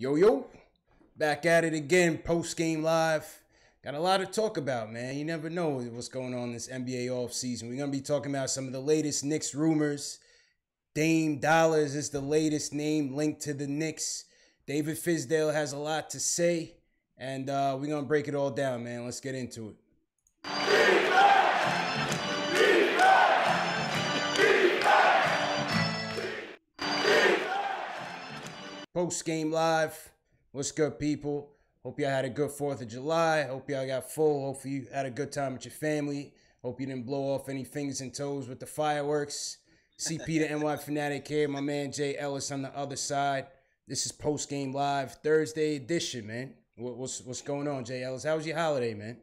Yo, back at it again, post-game live. Got a lot to talk about, man. You never know what's going on this NBA offseason. We're going to be talking about some of the latest Knicks rumors. Dame Dollars is the latest name linked to the Knicks. David Fizdale has a lot to say, and we're going to break it all down, man. Let's get into it. Post-game live. What's good, people? Hope y'all had a good 4th of July. Hope y'all got full. Hopefully you had a good time with your family. Hope you didn't blow off any fingers and toes with the fireworks. CP the NY Fanatic here. My man Jay Ellis on the other side. This is post-game live, Thursday edition, man. What's going on, Jay Ellis? How was your holiday, man?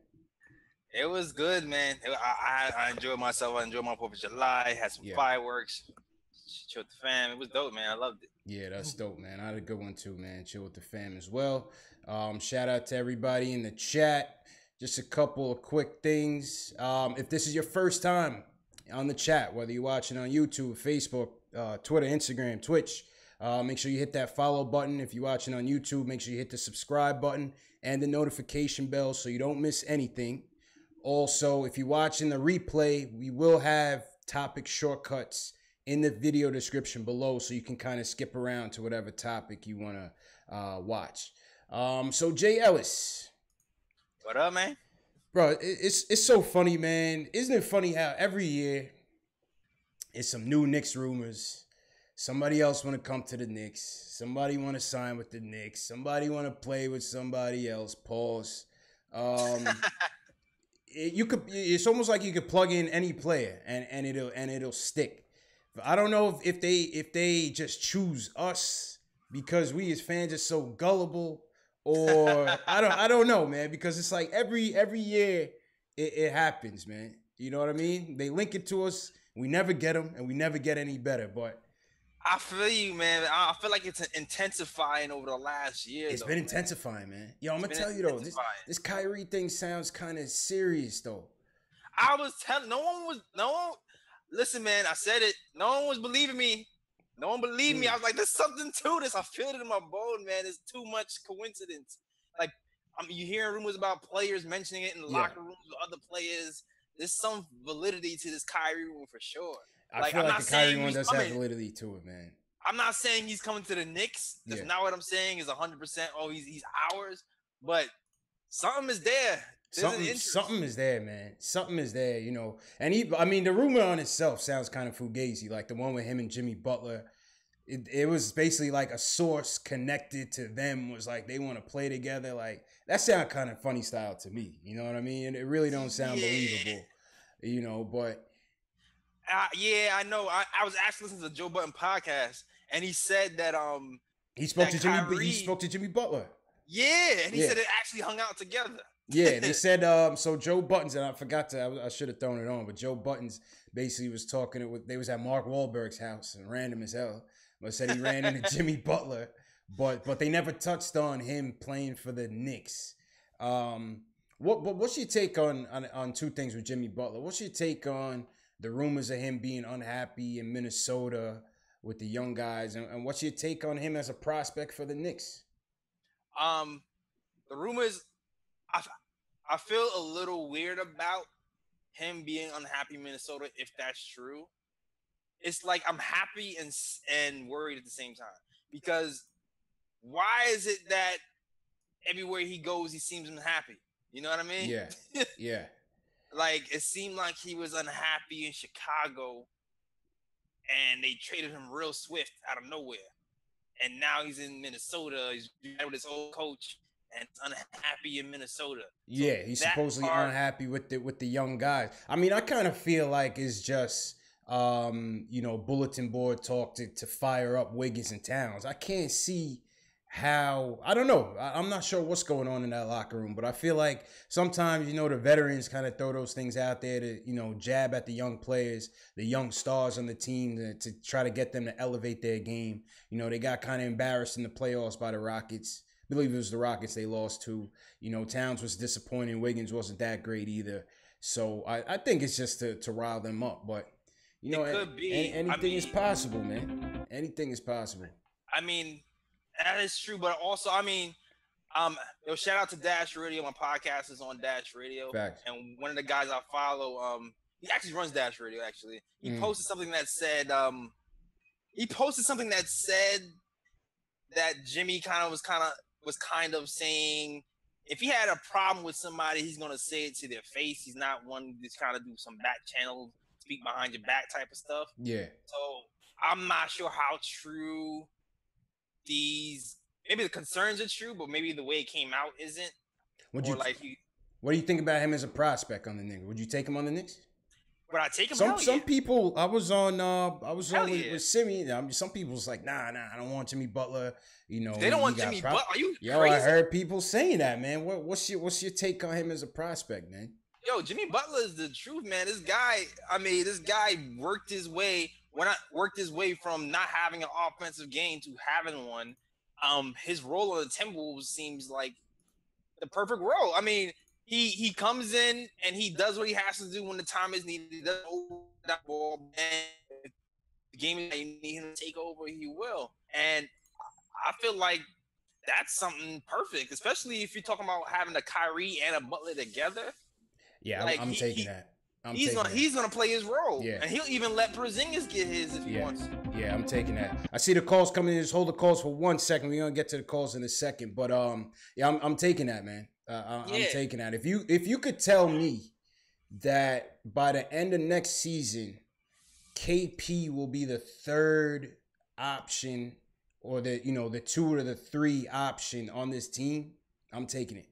It was good, man. I enjoyed myself. I enjoyed my 4th of July. Had some fireworks. Chill with the fam. It was dope, man. I loved it. Yeah, that's dope, man. I had a good one too, man. Chill with the fam as well. Shout out to everybody in the chat. Just a couple of quick things. If this is your first time on the chat, whether you're watching on YouTube, Facebook, Twitter, Instagram, Twitch, make sure you hit that follow button. If you're watching on YouTube, make sure you hit the subscribe button and the notification bell so you don't miss anything. Also, if you're watching the replay, we will have topic shortcuts in the video description below, so you can kind of skip around to whatever topic you want to watch. So Jay Ellis, what up, man? Bro, it's so funny, man. Isn't it funny how every year it's some new Knicks rumors? Somebody else want to come to the Knicks. Somebody want to sign with the Knicks. Somebody want to play with somebody else. Pause. It's almost like you could plug in any player and it'll stick. I don't know if they just choose us because we as fans are so gullible, or I don't know, man. Because it's like every year it happens, man. You know what I mean? They link it to us. We never get them, and we never get any better. But I feel you, man. I feel like it's intensifying over the last year. It's been intensifying, man. Yo, I'm gonna tell you though, this Kyrie thing sounds kind of serious though. I was telling no one. Listen, man, I said it. No one was believing me. No one believed me. I was like, there's something to this. I feel it in my bone, man. There's too much coincidence. Like, you hearing rumors about players mentioning it in the locker rooms with other players. There's some validity to this Kyrie rumor for sure. I feel like the Kyrie one does have validity to it, man. I'm not saying he's coming to the Knicks. That's not what I'm saying is 100%. Oh, he's ours. But something is there. Something is there, man. Something is there, you know. And the rumor on itself sounds kind of fugazi, like the one with him and Jimmy Butler. It was basically like a source connected to them was like they want to play together. Like that sounds kind of funny style to me. You know what I mean? It really don't sound believable, you know. But I know. I was actually listening to the Joe Budden podcast, and he said that he spoke to Jimmy Butler. Yeah, and he said it actually hung out together. Yeah, they said, so Joe Buttons, and I forgot I should have thrown it on, but Joe Buttons basically was they was at Mark Wahlberg's house, and random as hell, but said he ran into Jimmy Butler, but they never touched on him playing for the Knicks. What's your take on two things with Jimmy Butler? What's your take on the rumors of him being unhappy in Minnesota with the young guys, and what's your take on him as a prospect for the Knicks? The rumors, I feel a little weird about him being unhappy in Minnesota, if that's true. It's like I'm happy and worried at the same time. Because why is it that everywhere he goes, he seems unhappy? You know what I mean? Yeah, yeah. Like, it seemed like he was unhappy in Chicago, and they traded him real swift out of nowhere. And now he's in Minnesota. He's with his old coach. And unhappy in Minnesota. Yeah, he's supposedly unhappy with the young guys. I mean, I kind of feel like it's just bulletin board talk to fire up Wiggins and Towns. I can't see how. I don't know. I'm not sure what's going on in that locker room, but I feel like sometimes the veterans kind of throw those things out there to jab at the young players, the young stars on the team to try to get them to elevate their game. They got kind of embarrassed in the playoffs by the Rockets. I believe it was the Rockets they lost to. Towns was disappointing. Wiggins wasn't that great either. So I think it's just to rile them up. But, it could be. Anything is possible, man. Anything is possible. I mean, That is true, but also, I mean, shout out to Dash Radio. My podcast is on Dash Radio, Facts. and one of the guys I follow, he actually runs Dash Radio. Actually, he posted something that said, that Jimmy was kind of saying, if he had a problem with somebody, he's gonna say it to their face. He's not one to kind of do some back channel, speak behind your back type of stuff. Yeah. So I'm not sure how true maybe the concerns are true, but maybe the way it came out isn't. What do you think about him as a prospect on the Knicks? Would you take him on the Knicks? Would I take him? Some people. I was on with Simi. Some people was like, nah, I don't want Jimmy Butler. You know, they don't want Jimmy Butler. Are you Yo, crazy? I heard people saying that, man. What's your take on him as a prospect, man? Yo, Jimmy Butler is the truth, man. This guy worked his way from not having an offensive game to having one. His role on the Timberwolves seems like the perfect role. I mean, he comes in and he does what he has to do when the time is needed. He doesn't hold that ball, and the game that you need him to take over, he will. And I feel like that's something perfect, especially if you're talking about having a Kyrie and a Butler together. Yeah, like I'm taking that. He's gonna play his role. Yeah. And he'll even let Porzingis get his if he wants. Yeah, I'm taking that. I see the calls coming in. Just hold the calls for 1 second. We're gonna get to the calls in a second. But yeah, I'm taking that, man. I'm taking that. If you could tell me that by the end of next season, KP will be the third option or the 2 or the 3 option on this team, I'm taking it.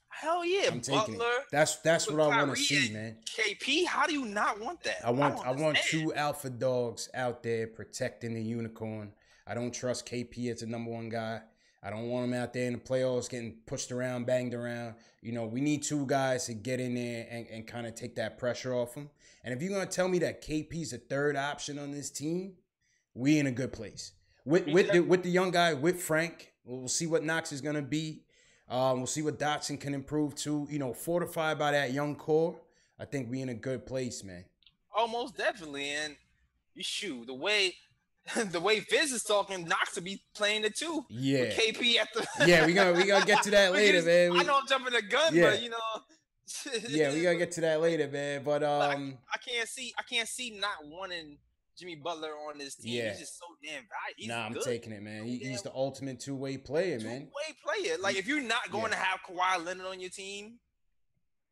Hell yeah, I'm taking Butler. It. That's what I want to see, man. KP, how do you not want that? I want 2 alpha dogs out there protecting the unicorn. I don't trust KP as the number 1 guy. I don't want him out there in the playoffs getting pushed around, banged around. You know, we need 2 guys to get in there and kind of take that pressure off him. And if you're going to tell me that KP's the third option on this team, we in a good place. With the young guy, with Frank, we'll see what Knox is going to be. We'll see what Dotson can improve to. You know, fortified by that young core, I think we in a good place, man. Oh, most definitely. And the way Fizz is talking, Knox to be playing it too. Yeah. With KP at the yeah, we gonna get to that later, man. I know I'm jumping the gun, but you know. Yeah, we gotta get to that later, man. But I can't see not wanting Jimmy Butler on this team. Yeah. He's just so damn valuable. I'm taking it, man. He's the ultimate two-way player, man. Two-way player. Like, if you're not going to have Kawhi Leonard on your team,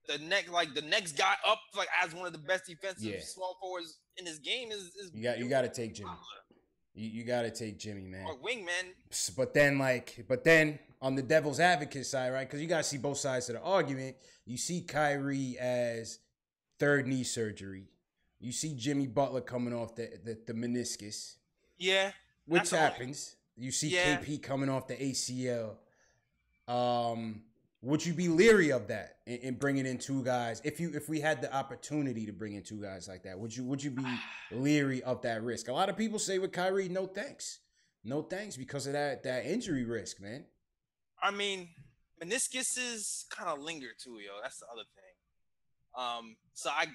the next guy up, like, as one of the best defensive small forwards in this game is you got to take Jimmy. You got to take Jimmy, man. Or wingman. But then on the devil's advocate side, right? Because you got to see both sides of the argument. You see Kyrie as third knee surgery. You see Jimmy Butler coming off the meniscus. Yeah. Which happens. You see KP coming off the ACL. Would you be leery of that in bringing in 2 guys? If we had the opportunity to bring in 2 guys like that, would you be leery of that risk? A lot of people say with Kyrie, no thanks. No thanks because of that injury risk, man. I mean, meniscuses kind of linger too, yo. That's the other thing. So I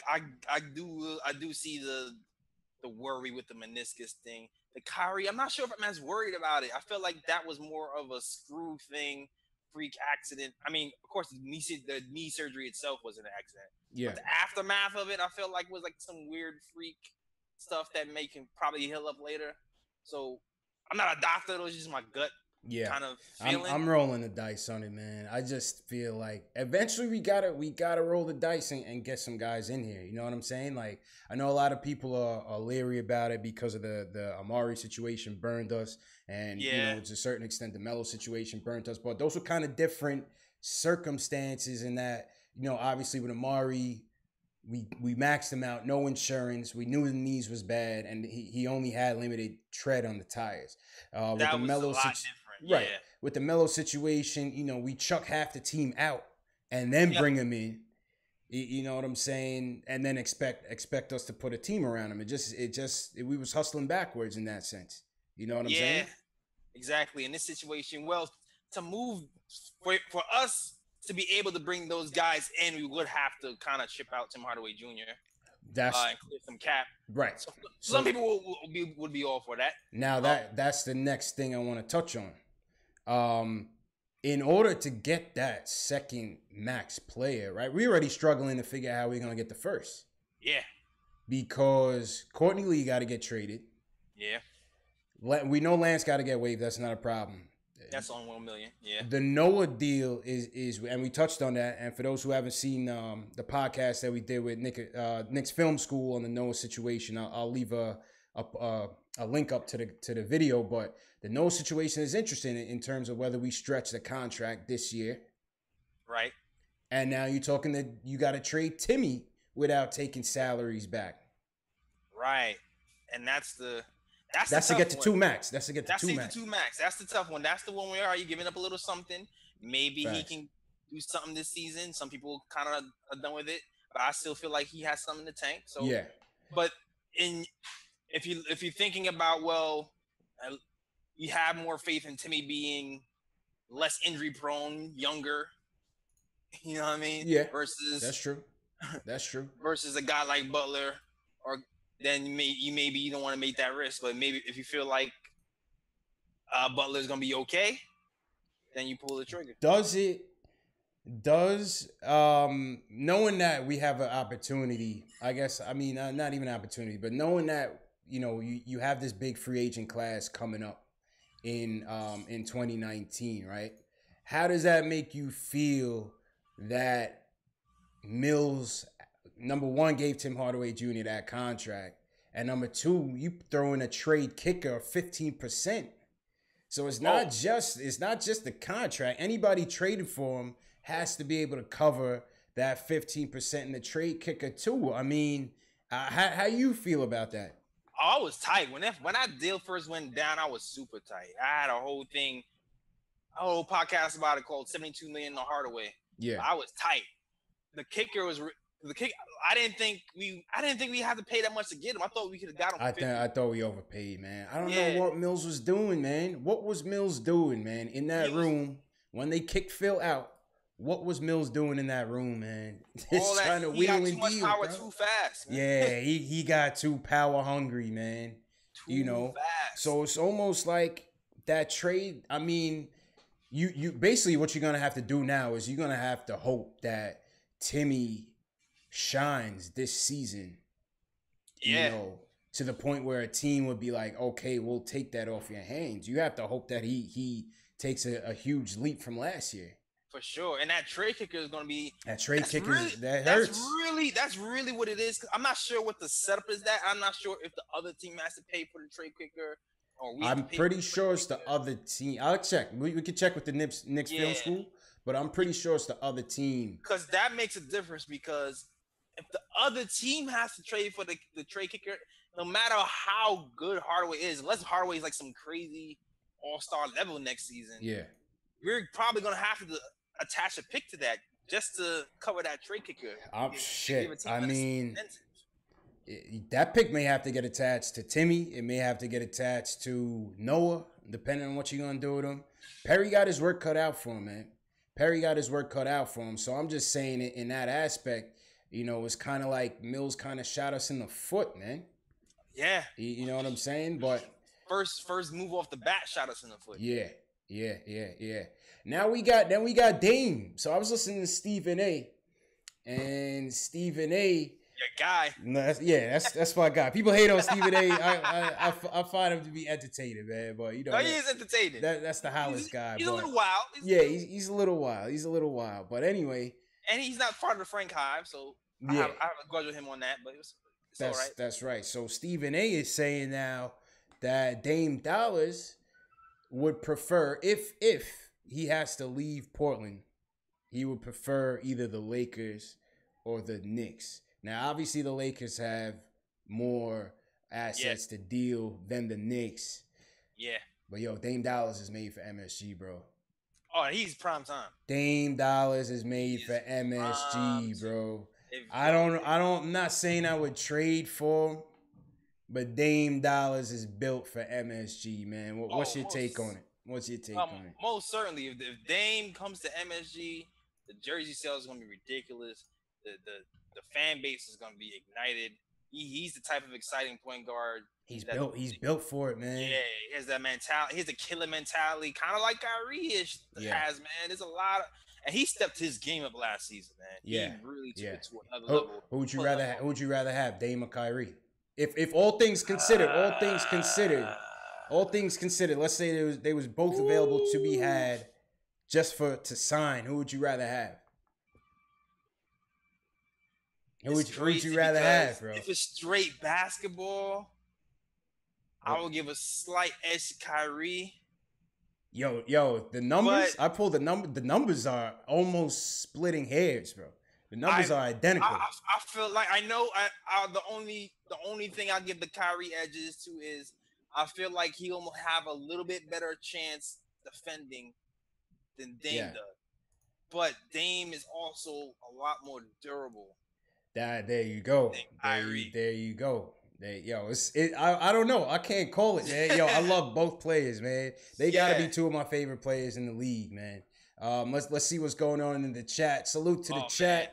do see the worry with the meniscus thing. The Kyrie, I'm not sure if I'm as worried about it. I feel like that was more of a screw thing, freak accident. I mean, of course, the knee surgery itself was an accident. Yeah. But the aftermath of it, I feel like was like some weird freak stuff that may can probably heal up later. So I'm not a doctor. It was just my gut. Yeah, kind of feeling. I'm rolling the dice on it, man. I just feel like eventually we gotta roll the dice and get some guys in here. You know what I'm saying? Like, I know a lot of people are leery about it because of the Amari situation burned us, and you know, to a certain extent the Melo situation burned us. But those were kind of different circumstances in that, you know, obviously with Amari, we maxed him out, no insurance. We knew his knees was bad, and he only had limited tread on the tires. That was a lot different. Right. With the Melo situation, you know, we chuck half the team out and then bring him in. You know what I'm saying? And then expect us to put a team around him. We was hustling backwards in that sense. You know what I'm saying? Yeah, exactly. In this situation, well, to move for us to be able to bring those guys in, we would have to kind of ship out Tim Hardaway Jr. That's and clear some cap. Right. So some people would be all for that. Now that's the next thing I want to touch on. In order to get that second max player, right? We're already struggling to figure out how we're gonna get the first. Yeah. Because Courtney Lee got to get traded. Yeah. We know Lance got to get waived. That's not a problem. That's on 1 million. Yeah. The Noah deal is, and we touched on that. And for those who haven't seen the podcast that we did with Knicks Film School on the Noah situation, I'll leave a link up to the video. But the Noah situation is interesting in terms of whether we stretch the contract this year, right? And now you're talking that you got to trade Timmy without taking salaries back, right? And that's to get to two max. That's to get to two max. That's the tough one. That's the one where are you giving up a little something? Maybe Facts. He can do something this season. Some people kind of are done with it, but I still feel like he has something in the tank. So yeah. But if you're thinking about, well, you have more faith in Timmy being less injury prone, younger. You know what I mean? Yeah. Versus that's true. That's true. Versus a guy like Butler, or then maybe you don't want to make that risk, but maybe if you feel like Butler's gonna be okay, then you pull the trigger. Does knowing that we have an opportunity, I guess, I mean, not even an opportunity, but knowing that, you have this big free agent class coming up in 2019, right? How does that make you feel that Mills, number one, gave Tim Hardaway Jr. that contract, and number two, you throw in a trade kicker of 15%. So it's not just the contract. Anybody trading for him has to be able to cover that 15% in the trade kicker too. I mean, how you feel about that? I was tight when that deal first went down. I was super tight. I had a whole podcast about it called $72 million on Hardaway. Yeah, I was tight. The kicker was the kick. I didn't think we had to pay that much to get him. I thought we could have got him. I thought we overpaid, man. I don't know what Mills was doing, man. What was Mills doing, man, in that room when they kicked Phil out? What was Mills doing in that room, man? All that, he got too much power too fast, man. Yeah, he got too power hungry, man. Too fast. So it's almost like that trade. I mean, you basically what you're gonna have to do now is you're gonna have to hope that Timmy shines this season. Yeah. To the point where a team would be like, okay, we'll take that off your hands. You have to hope that he takes a huge leap from last year. For sure. And that trade kicker is going to be... That trade kicker, that hurts. That's really what it is. I'm not sure what the setup is that. I'm not sure if the other team has to pay for the trade kicker. I'm pretty sure it's the other team. I'll check. We can check with the Knicks Film School, but I'm pretty sure it's the other team. Because that makes a difference, because if the other team has to trade for the trade kicker, no matter how good Hardaway is, unless Hardaway is like some crazy all-star level next season, we're probably going to have to attach a pick to that just to cover that trade kicker. I mean, that pick may have to get attached to Timmy. It may have to get attached to Noah, depending on what you're going to do with him. Perry got his work cut out for him, man. So I'm just saying it in that aspect, it's kind of like Mills kind of shot us in the foot, man. Yeah. You know what I'm saying? But first move off the bat shot us in the foot. Yeah. Now we got Dame. So I was listening to Stephen A. And Stephen A. Your guy. That's my guy. People hate on Stephen A. I find him to be entertaining, man. But he is entertaining. That's the Hollis guy. He's a little wild. He's a little wild. But anyway. And he's not part of the Frank Hive, so I have a grudge with him on that. But it's all right. That's right. So Stephen A. is saying now that Dame Dollars would prefer, if he has to leave Portland, he would prefer either the Lakers or the Knicks. Now, obviously, the Lakers have more assets to deal than the Knicks. Yeah. But, Dame Dollars is made for MSG, bro. Oh, he's prime time. Dame Dollars is made for MSG, bro. I'm not saying I would trade for him, but Dame Dollars is built for MSG, man. What's your take on it? Most certainly. If Dame comes to MSG, the jersey sales is going to be ridiculous. The fan base is going to be ignited. He's the type of exciting point guard. He's built for it, man. Yeah, he has that mentality. He has a killer mentality, kind of like Kyrie-ish has, man. There's a lot of, and he stepped his game up last season, man. Yeah, he really took it to another level. Who would you rather have, Dame or Kyrie? If all things considered, let's say they was both available to be had, just to sign. Who would you rather have? Who would you rather have, bro? If it's straight basketball, I will give a slight edge to Kyrie. Yo, the numbers. I pulled the number. The numbers are almost splitting hairs, bro. The numbers are identical. I feel like I know. The only thing I give the Kyrie edges to is I feel like he'll have a little bit better chance defending than Dame does. But Dame is also a lot more durable. There you go. There you go. I don't know. I can't call it, man. Yo, I love both players, man. They gotta be two of my favorite players in the league, man. Let's see what's going on in the chat. Salute to the chat. Man.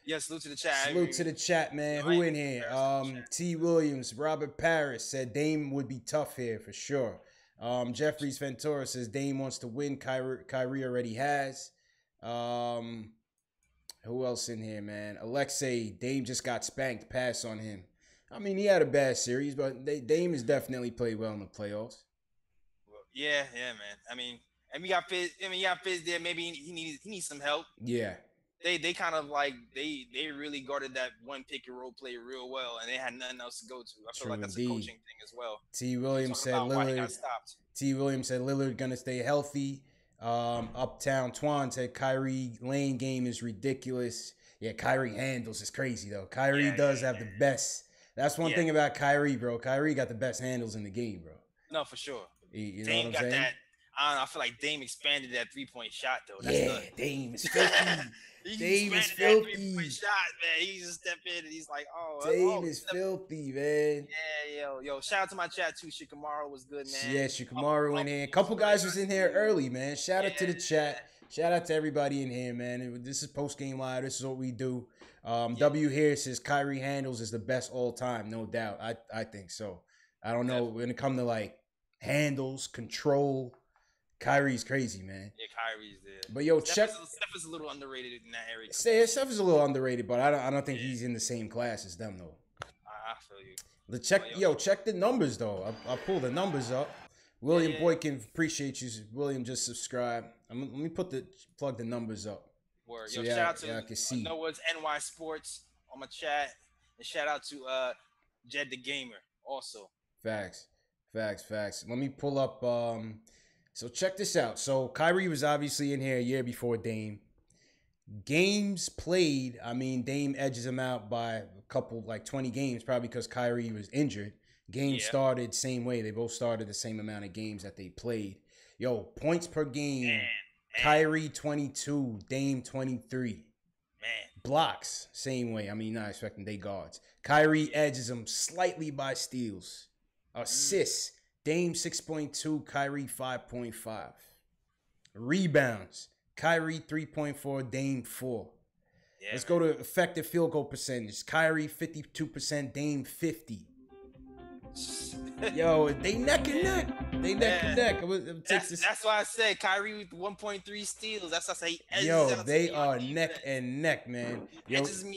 Yeah, salute to the chat. Salute to the chat, man. Who in here? T. Williams, Robert Paris said Dame would be tough here for sure. Jeffries Ventura says Dame wants to win. Kyrie already has. Who else in here, man? Alexei, Dame just got spanked. Pass on him. I mean, he had a bad series, but Dame has definitely played well in the playoffs. Yeah, man. I mean, and we got Fizz there. Maybe he needs some help. Yeah. They kind of like they really guarded that one pick and roll play real well, and they had nothing else to go to. I feel like that's a coaching thing as well. T. Williams said Lillard gonna stay healthy. Uptown Twan said Kyrie lane game is ridiculous. Yeah, Kyrie handles is crazy though. Kyrie does have the best. That's one thing about Kyrie, bro. Kyrie got the best handles in the game, bro. No, for sure. You know Dame what I'm saying? That. I feel like Dame expanded that 3-point shot though. Dame is filthy. Dame is filthy. That 3-point shot, man. He just step in and he's like, Dame is filthy, man. Yeah, yo. Shout out to my chat too. Shikamaru was good, man. Yeah, Shikamaru in here. A couple guys was in here early, man. Shout out to the chat. Shout out to everybody in here, man. This is post game live. This is what we do. W here says Kyrie handles is the best all time, no doubt. I think so. I don't know when it comes to like handles, control. Kyrie's crazy, man. Yeah, Kyrie's there. But yo, Steph is a little underrated in that area. Steph is a little underrated, but I don't think he's in the same class as them though. I feel you. Check the numbers though. I pulled the numbers up. William Boykin, appreciate you. William just subscribed. Let me plug the numbers up. Word. So shout out to Noah's NY Sports on my chat, and shout out to Jed the Gamer also. Facts. Let me pull up. So check this out. So Kyrie was obviously in here a year before Dame. Games played, I mean, Dame edges him out by a couple, like 20 games, probably because Kyrie was injured. Games started same way. They both started the same amount of games that they played. Yo, points per game. Man. Kyrie 22, Dame 23. Man. Blocks, same way. I mean, not expecting they guards. Kyrie edges him slightly by steals. Assists. Dame 6.2, Kyrie 5.5. Rebounds. Kyrie 3.4, Dame 4. Yeah, let's go to effective field goal percentage. Kyrie 52%, Dame 50. Yo, they neck and neck. That's why I said Kyrie with 1.3 steals. That's why I say. They are neck and neck, man. Edges him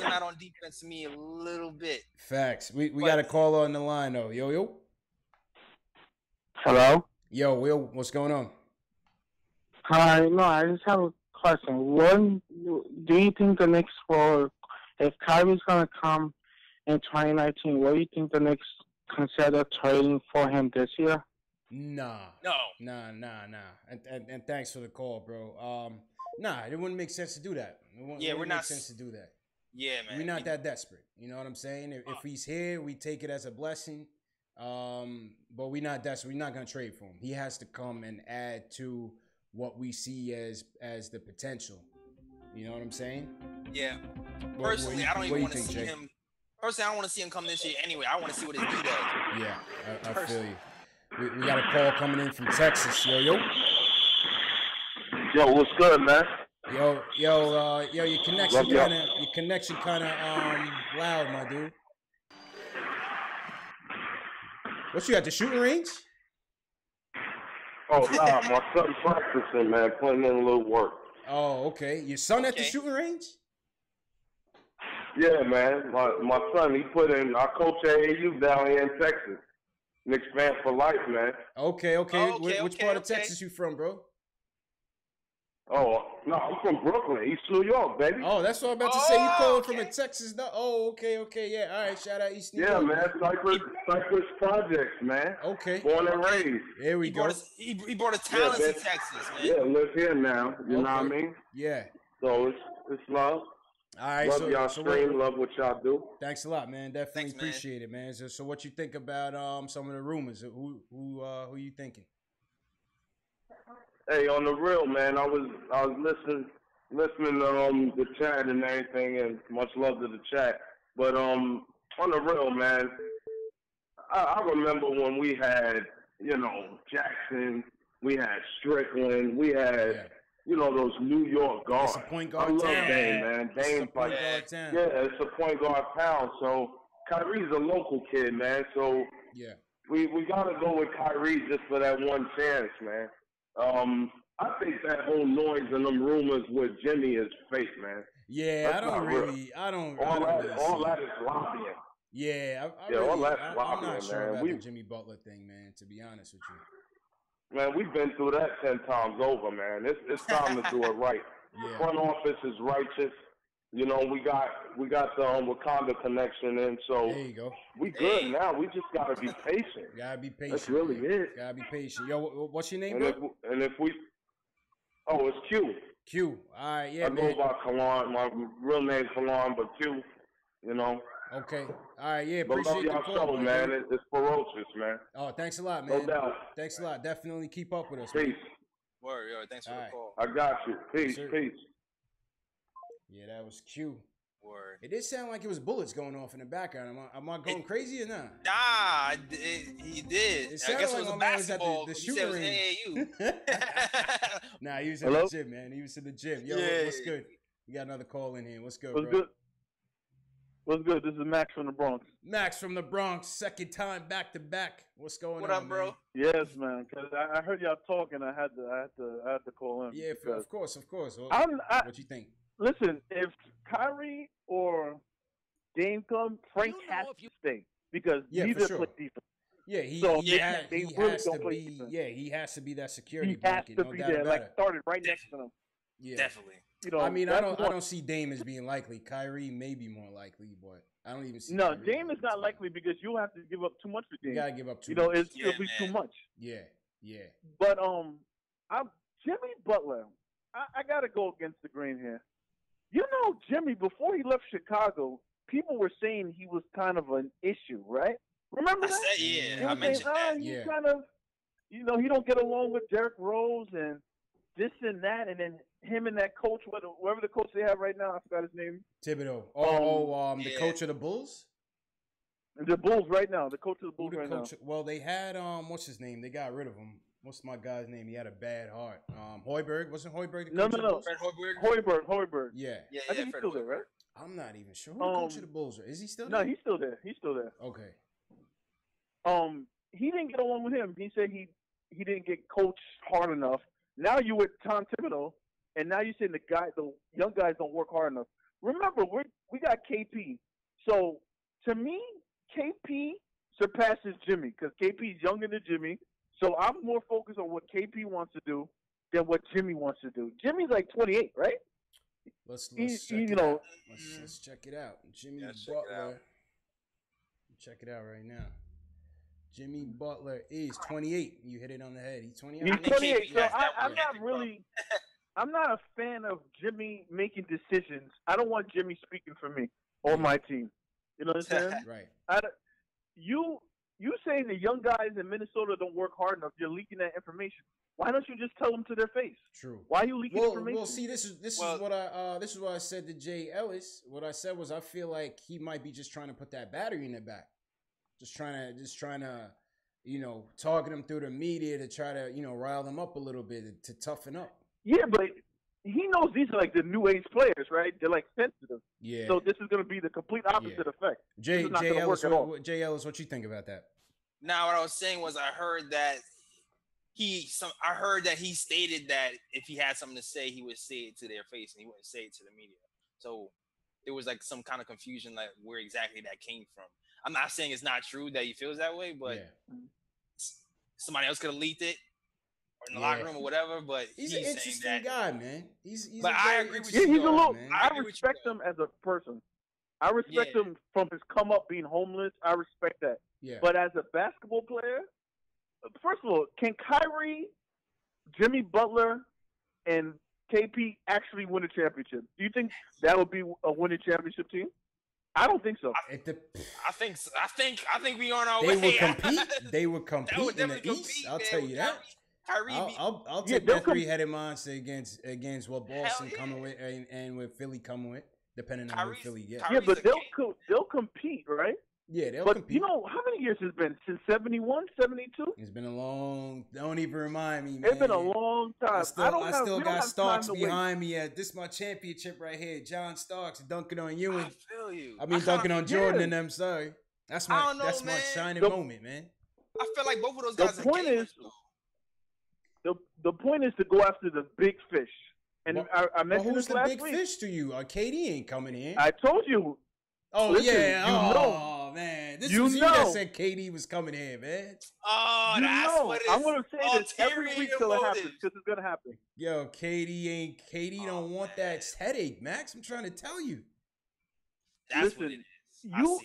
out on defense to me a little bit. Facts. We got a caller on the line though. Yo. Hello? Yo, Will, what's going on? Hi, no, I just have a question. One, do you think the Knicks if Kyrie's going to come in 2019, what do you think the Knicks consider trading for him this year? Nah. And thanks for the call, bro. It wouldn't make sense to do that. We're not. Sense to do that. Yeah, man. We're not that desperate. You know what I'm saying? If he's here, we take it as a blessing. But we're not desperate. We're not gonna trade for him. He has to come and add to what we see as the potential. You know what I'm saying? Yeah. Personally, I don't even want to see him. Personally, I don't want to see him come this year anyway. I want to see what his D does. Yeah, I feel you. We got a call coming in from Texas. Yo. Yo, what's good, man? Yo, your connection kind of loud, my dude. What you at the shooting range? Oh, nah, my son practicing, man, putting in a little work. Oh, okay. Your son at the shooting range? Yeah, man. My son, he put in. I coach at AU down here in Texas. Knicks fan for life, man. Okay. Which part of Texas you from, bro? Oh, no, I'm from Brooklyn, East New York, baby. Oh, that's what I'm about to say. You calling from a Texas? No. Oh, okay. Yeah. All right. Shout out East New York. Yeah, man. Cypress Projects, man. Okay. Born and raised. There we go. He brought a talent to Texas, man. Yeah, live here now. You know what I mean? Yeah. So it's love. All right. Love y'all stream. Love what y'all do. Thanks a lot, man. Definitely appreciate it, man. So what you think about some of the rumors? Who you thinking? Hey, on the real, man, I was listening to the chat and everything, and much love to the chat. But on the real, man, I remember when we had, Jackson, we had Strickland, we had, those New York guards. It's a point guard I love town. Dame, man. Dame's like, it's a point guard town. So Kyrie's a local kid, man. So we gotta go with Kyrie just for that one chance, man. I think that whole noise and them rumors with Jimmy is fake, man. Yeah, That's all that is lobbying. Yeah, all that's I'm lobbying, not sure man. about the Jimmy Butler thing, man, to be honest with you. Man, we've been through that 10 times over, man. It's time to do it right. The front office is righteous. We got the Wakanda connection in, so there you go. We good now. We just gotta be patient. Gotta be patient. That's really it. Gotta be patient. Yo, what's your name, bro? It's Q. Q. All right, yeah, I go by Kalan. My real name's Kalan, but Q. Okay. All right, yeah. But appreciate love the y'all call, show, man. It's ferocious, man. Oh, thanks a lot, man. No doubt. Thanks a lot. Definitely keep up with us. Peace. Man. Word, thanks for the call. I got you. Peace. Yeah, that was Q. Word. It did sound like it was bullets going off in the background. Am I going crazy or not? Nah, he did. I guess it was a basketball. The shooting range. Nah, he was in the gym, man. He was in the gym. Yo, what's good? You got another call in here. What's good, bro? What's good? This is Max from the Bronx. Max from the Bronx, second time back to back. What's going on? What up, bro? Man? Yes, man. Cause I heard y'all talking. I had to call in. Yeah, of course. What you think? Listen, if Kyrie or Dame come, Frank has to stay because neither play defense. Yeah, he has to be that security blanket. He has to be there, started right next to him. Yeah, definitely. I mean, I don't see Dame as being likely. Kyrie may be more likely, but I don't even see. No, Dame is not likely because you'll have to give up too much for Dame. You gotta give up too much. It'll be too much. Yeah. But Jimmy Butler, I gotta go against the grain here. Jimmy, before he left Chicago, people were saying he was kind of an issue, right? Remember that? I mentioned that. He kind of, he don't get along with Derrick Rose and this and that, and then him and that coach, whoever the coach they have right now, I forgot his name. Thibodeau. The coach of the Bulls? The Bulls right now. The coach of the Bulls right now. Well, they had, what's his name? They got rid of him. What's my guy's name? He had a bad heart. Hoiberg. Wasn't Hoiberg the coach of the Bulls? Hoiberg. Yeah. I think he's still there, right? I'm not even sure. Who the coach of the Bulls is? He still there? No, he's still there. Okay. He didn't get along with him. He said he didn't get coached hard enough. Now you with Tom Thibodeau, and now you're saying the young guys don't work hard enough. Remember, we got KP. So to me, KP surpasses Jimmy because KP is younger than Jimmy. So I'm more focused on what KP wants to do than what Jimmy wants to do. Jimmy's like 28, right? Let's check it out. Let's check it out. Jimmy Butler. Check it out right now. Jimmy Butler is 28. You hit it on the head. He's 28. He's 28. So I'm not a fan of Jimmy making decisions. I don't want Jimmy speaking for me or my team. You know what I'm saying? Right. You saying the young guys in Minnesota don't work hard enough. You're leaking that information. Why don't you just tell them to their face? True. Why are you leaking information? Well, see, this is what I said to Jay Ellis. What I said was I feel like he might be just trying to put that battery in their back. Just trying to, target them through the media to try to, rile them up a little bit to toughen up. Yeah, but he knows these are like the new age players, right? They're like sensitive. Yeah. So this is going to be the complete opposite effect. Jay Ellis, what you think about that? Now, what I was saying was I heard that he stated that if he had something to say, he would say it to their face and he wouldn't say it to the media. So there was like some kind of confusion, like where exactly that came from. I'm not saying it's not true that he feels that way, but somebody else could have leaked it or in the locker room or whatever. But he's an interesting guy, man. He's but I agree with you. He's a little. Man. I respect him as a person. I respect him from his come up being homeless. I respect that. Yeah. But as a basketball player, first of all, can Kyrie, Jimmy Butler, and KP actually win a championship? Do you think that would be a winning championship team? I don't think so. I think we on our they way. Would compete. They would compete in the East. I'll tell you that. Kyrie I'll take that three-headed monster against what Boston coming with and with Philly coming with, depending on who Philly gets. Yeah, but they'll compete, right? Yeah, they'll compete. You know, how many years has it been? Since 71, 72? It's been a long... Don't even remind me, man. It's been a long time. I still got Starks behind me. This is my championship right here. John Starks dunking on you. I feel you. I mean, dunking on Jordan and them, sorry. That's my shining moment, man. I feel like both of those guys the point is to go after the big fish. And I mentioned this last week. Who's the big fish to you? KD ain't coming in. I told you. Oh, listen, yeah. Man. This was you that said KD was coming in, man. Oh, that's what it is. I'm going to say this every week till it happens, because it's going to happen. Yo, KD don't want that headache, Max. I'm trying to tell you. That's what it is.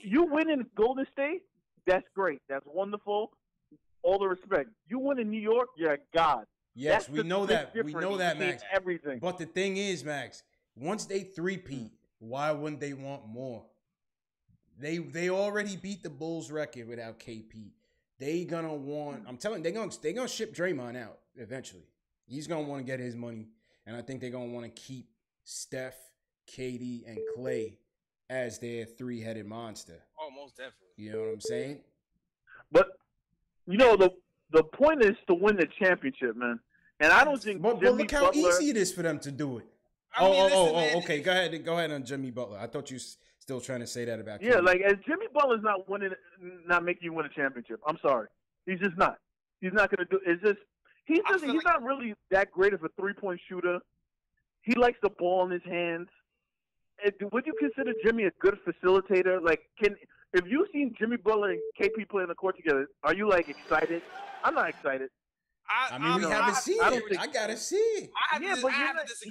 You win in Golden State, that's great. That's wonderful. All the respect. You win in New York, you're a god. Yes, we know that. We know that, Max. Everything. But the thing is, Max, once they three-peat, why wouldn't they want more? They already beat the Bulls record without KP. They gonna want. I'm telling you, they gonna ship Draymond out eventually. He's gonna want to get his money, and I think they're gonna want to keep Steph, KD, and Clay as their three-headed monster. Oh, most definitely. You know what I'm saying? But you know the point is to win the championship, man. And I don't think. But look how easy it is for them to do it. Okay. Go ahead on Jimmy Butler. I thought you still trying to say that about. Yeah, like as Jimmy Butler's not making you win a championship. I'm sorry, he's just not. He's not going to do. It's just he's not really that great of a 3-point shooter. He likes the ball in his hands. Would you consider Jimmy a good facilitator? Like, if you've seen Jimmy Butler and KP play on the court together, are you like excited? I'm not excited. I mean, we haven't seen it. I gotta see it. But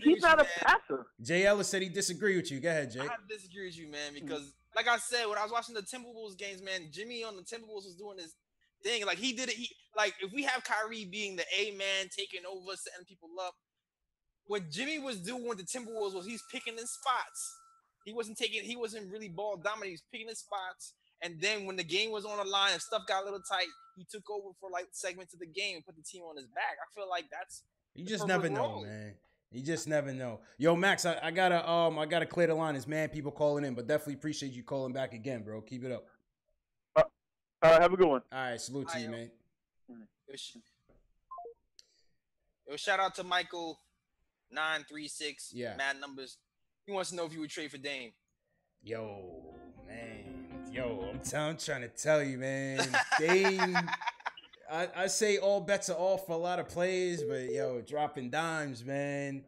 he's not a passer. Jay Ellis said he disagreed with you. Go ahead, Jay. I have to disagree with you, man, because like I said, when I was watching the Timberwolves games, man, Jimmy on the Timberwolves was doing this thing. Like he did it. Like if we have Kyrie being the A man, taking over, setting people up, what Jimmy was doing with the Timberwolves was he's picking in spots. He wasn't really ball dominant. He was picking in spots. And then when the game was on the line and stuff got a little tight, he took over for like segments of the game and put the team on his back. I feel like that's you just never know, man. You just never know. Yo, Max, I gotta clear the line. There's mad people calling in, but definitely appreciate you calling back again, bro. Keep it up. Have a good one. All right, salute to you, man. Yo, shout out to Michael 936. Yeah, mad numbers. He wants to know if you would trade for Dame. Yo, man. I'm trying to tell you, man. Dame, I say all bets are off for a lot of players, but yo, dropping dimes, man.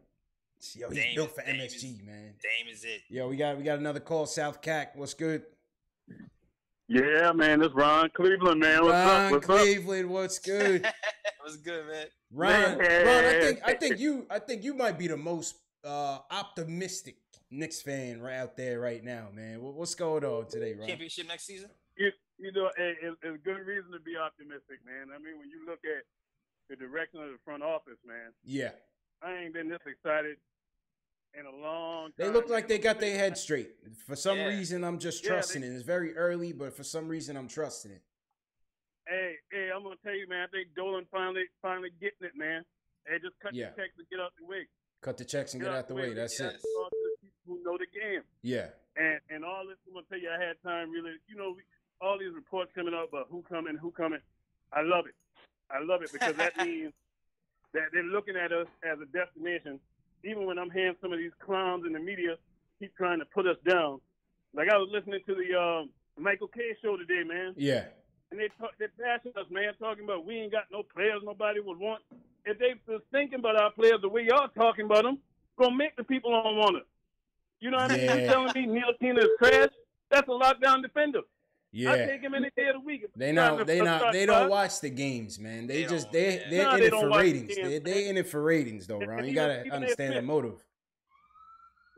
Yo, he's built for MSG, man. Dame is it. Yo, we got another call. South CAC, what's good? Yeah, man, this Ron Cleveland, man. What's Cleveland, what's good? What's good, man? Ron, I think you might be the most optimistic Knicks fan right out there right now, man. What's going on today, Ron? Championship next season? You know, it's good reason to be optimistic, man. I mean, when you look at the direction of the front office, man. Yeah. I ain't been this excited in a long time. They look like they got their head straight. For some reason, I'm just trusting it. It's very early, but for some reason, I'm trusting it. Hey, I'm gonna tell you, man. I think Dolan finally getting it, man. Hey, just cut the checks and get out the way. Cut the checks and get out the way. That's it. Who know the game? Yeah. And all this, I'm gonna tell you, I had time really. You know, all these reports coming out about who coming. I love it because that means that they're looking at us as a destination. Even when I'm hearing some of these clowns in the media keep trying to put us down. Like I was listening to the Michael K show today, man. Yeah. and they bash us, man, talking about we ain't got no players nobody would want. If they was thinking about our players the way y'all talking about them, gonna make the people don't want us. You know what I mean? You telling me Neil Tina is trash? That's a lockdown defender. Yeah. I take him any day of the week. They don't watch the games, man. They're in it for ratings. They're in it for ratings though, Ron. You gotta understand the motive.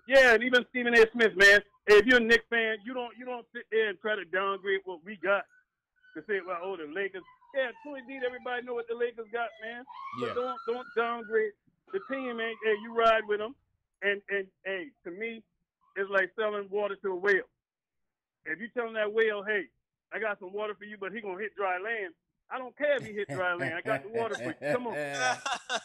Yeah, and even Stephen A. Smith, man. If you're a Knicks fan, you don't sit there and try to downgrade what we got to say, well, oh, the Lakers. Yeah, to indeed, everybody know what the Lakers got, man. Yeah. But don't downgrade the team, man. Hey, you ride with them, and hey, to me, it's like selling water to a whale. If you telling that whale, hey, I got some water for you, but he gonna hit dry land, I don't care if he hit dry land. I got the water for you. Come on,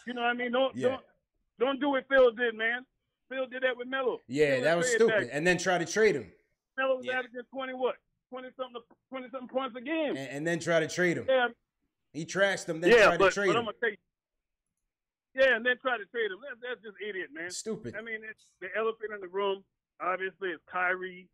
you know what I mean? Don't do what Phil did, man. Phil did that with Melo. Yeah, that was stupid. And then try to trade him. Melo was averaging 20-something points a game. And then try to trade him. Yeah. He trashed him, then tried to trade him. I'm gonna tell you. Yeah, and then try to trade him. That's just idiot, man. Stupid. I mean, it's the elephant in the room. Obviously, it's Kyrie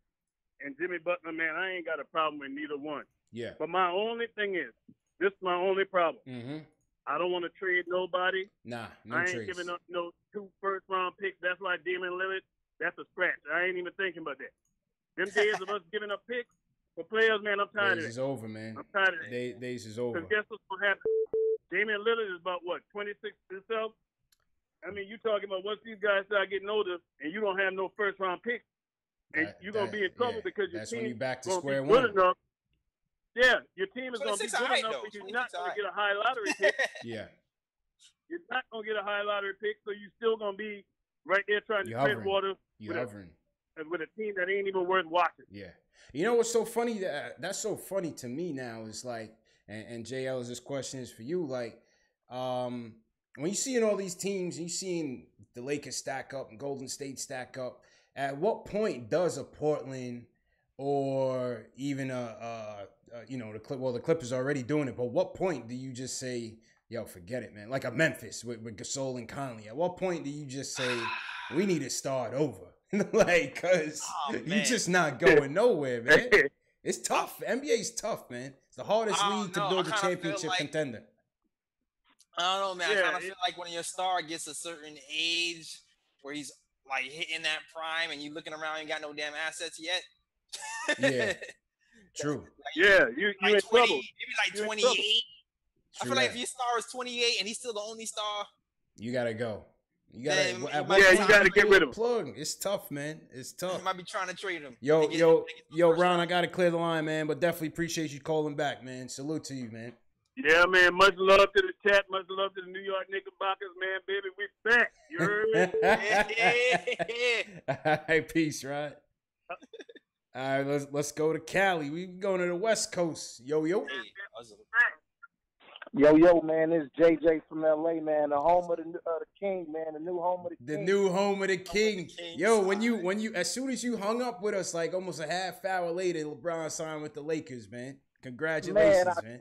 and Jimmy Butler, man. I ain't got a problem with neither one. Yeah. But my only thing is, this is my only problem. Mm-hmm. I don't want to trade nobody. Nah, no I ain't trades. giving up no 2 first-round picks. That's why Damian Lillard, that's a scratch. I ain't even thinking about that. Them days of us giving up picks for players, man, I'm tired of that. Days is over, man. I'm tired of that. Days is over. Because guess what's going to happen? Damian Lillard is about, 26 himself? I mean, you talking about once these guys start getting older and you don't have no first-round picks, and you're going to be in trouble because your team is back to going square to be good one. enough. Yeah, your team is going to be 26 good enough, though. but you're not going to get a high lottery pick. Yeah. You're not going to get a high lottery pick, so you're still going to be right there trying to tread water with a team that ain't even worth watching. Yeah. You know what's so funny? That's so funny to me now is like, and JL, this question is for you. Like, when you seeing all these teams, you seeing the Lakers stack up and Golden State stack up, at what point does a Portland or even the Clippers are already doing it, but what point do you just say, yo, forget it, man? Like a Memphis with Gasol and Conley. At what point do you just say, we need to start over? Like, because you just not going nowhere, man. It's tough. NBA's tough, man. It's the hardest league to build a championship contender. I don't know, man. I kind of feel like when your star gets a certain age where he's like hitting that prime and you looking around and got no damn assets yet. Yeah. True. Yeah, you in trouble. Maybe like 28. I feel like if your star is 28 and he's still the only star, you gotta go. You gotta get rid of him. Plug. It's tough, man. It's tough. You might be trying to trade him. Yo, Ron, I gotta clear the line, man. But definitely appreciate you calling back, man. Salute to you, man. Yeah, man. Much love to the chat. Much love to the New York Knickerbockers, man. Baby, we back. You heard me? All right, peace, right? All right, let's go to Cali. We going to the West Coast. Yo. Yo, man, it's JJ from LA, man, the home of the King, man, the new home of the King. The new home of the King. Yo, when you, as soon as you hung up with us, like almost a half hour later, LeBron signed with the Lakers, man. Congratulations, man.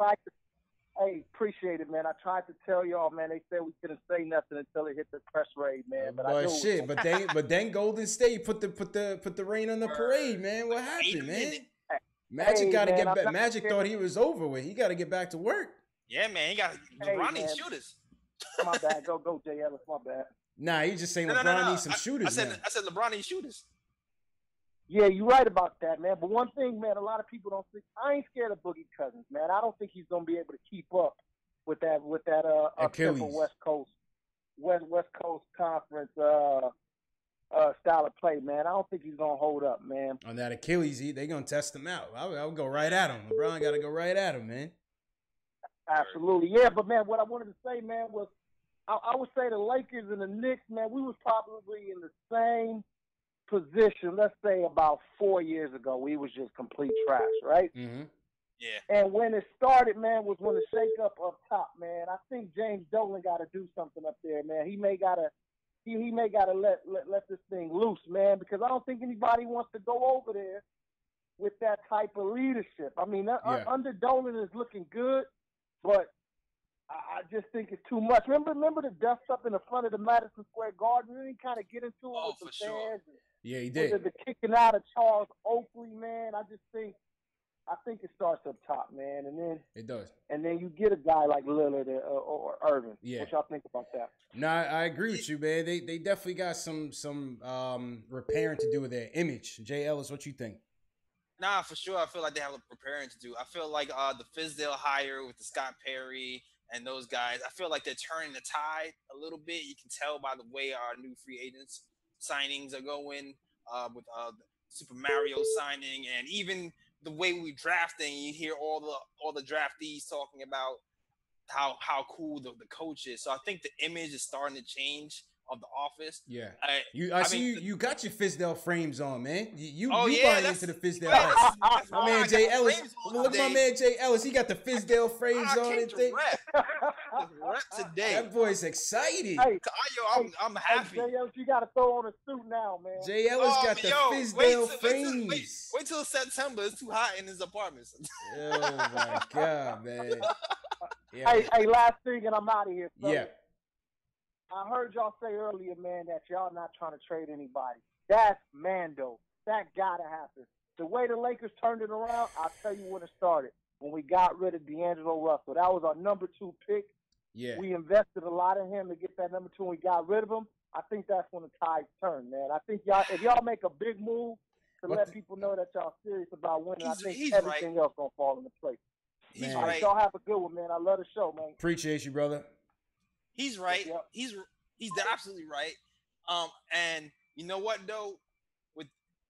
Hey, appreciate it, man. I tried to tell y'all, man. They said we couldn't say nothing until it hit the press raid, man. But then Golden State put the rain on the parade, man. What happened, man? Magic got to get back. Magic thought he was over with. He got to get back to work. Yeah, man. He got LeBron needs shooters. My bad. Go, JL. It's my bad. Nah, he's just saying LeBron needs some shooters. I said LeBron needs shooters. Yeah, you're right about that, man. But one thing, man, a lot of people don't think. I ain't scared of Boogie Cousins, man. I don't think he's gonna be able to keep up with that up-tempo West Coast Conference style of play, man. I don't think he's gonna hold up, man. On that Achilles, they gonna test him out. I'll go right at him. LeBron got to go right at him, man. Absolutely, yeah. But man, what I wanted to say, man, was I would say the Lakers and the Knicks, man, we was probably in the same position. Let's say about 4 years ago, we was just complete trash, right? Mm-hmm. Yeah. And when it started, man, was when the shake up top, man. I think James Dolan got to do something up there, man. He may gotta let this thing loose, man, because I don't think anybody wants to go over there with that type of leadership. I mean, under Dolan is looking good, but I just think it's too much. Remember the dust up in the front of the Madison Square Garden? Didn't he kind of get into it with the fans? Yeah, he did. The kicking out of Charles Oakley, man. I just think I think it starts up top, man, and then It does. And then you get a guy like Lillard or Irvin. Yeah. What y'all think about that? No, I agree with you, man. They definitely got some repairing to do with their image. Jay Ellis, what you think? Nah, for sure. I feel like they have a preparing to do. I feel like the Fizdale hire with the Scott Perry and those guys, I feel like they're turning the tide a little bit. You can tell by the way our new free agents signings are going with Super Mario signing, and even the way we drafting. You hear all the draftees talking about how cool the coach is. So I think the image is starting to change of the office. Yeah. I see mean, you got your Fizdale frames on, man. You yeah, buying into the Fizdale. That's My man Jay Ellis. Look at my today. man Jay Ellis. He got the Fizdale frames I on came and to thing. rep today. That boy's excited. Hey, I'm happy. Hey, Jay, you got to throw on a suit now, man. Jay Ellis got the Fizdale frames. Wait till September. It's too hot in his apartment. Oh my God, man. Yeah. Hey, last thing, and I'm out of here. So Yeah. I heard y'all say earlier, man, that y'all not trying to trade anybody. That's Mando. That gotta happen. The way the Lakers turned it around, I'll tell you when it started. When we got rid of D'Angelo Russell. That was our number 2 pick. Yeah. We invested a lot in him to get that number 2, and we got rid of him. I think that's when the tides turn, man. I think if y'all make a big move to let people know that y'all serious about winning, I think everything else gonna fall into place. He's All right. Y'all have a good one, man. I love the show, man. Appreciate you, brother. He's right. Yep. He's absolutely right. And you know what though?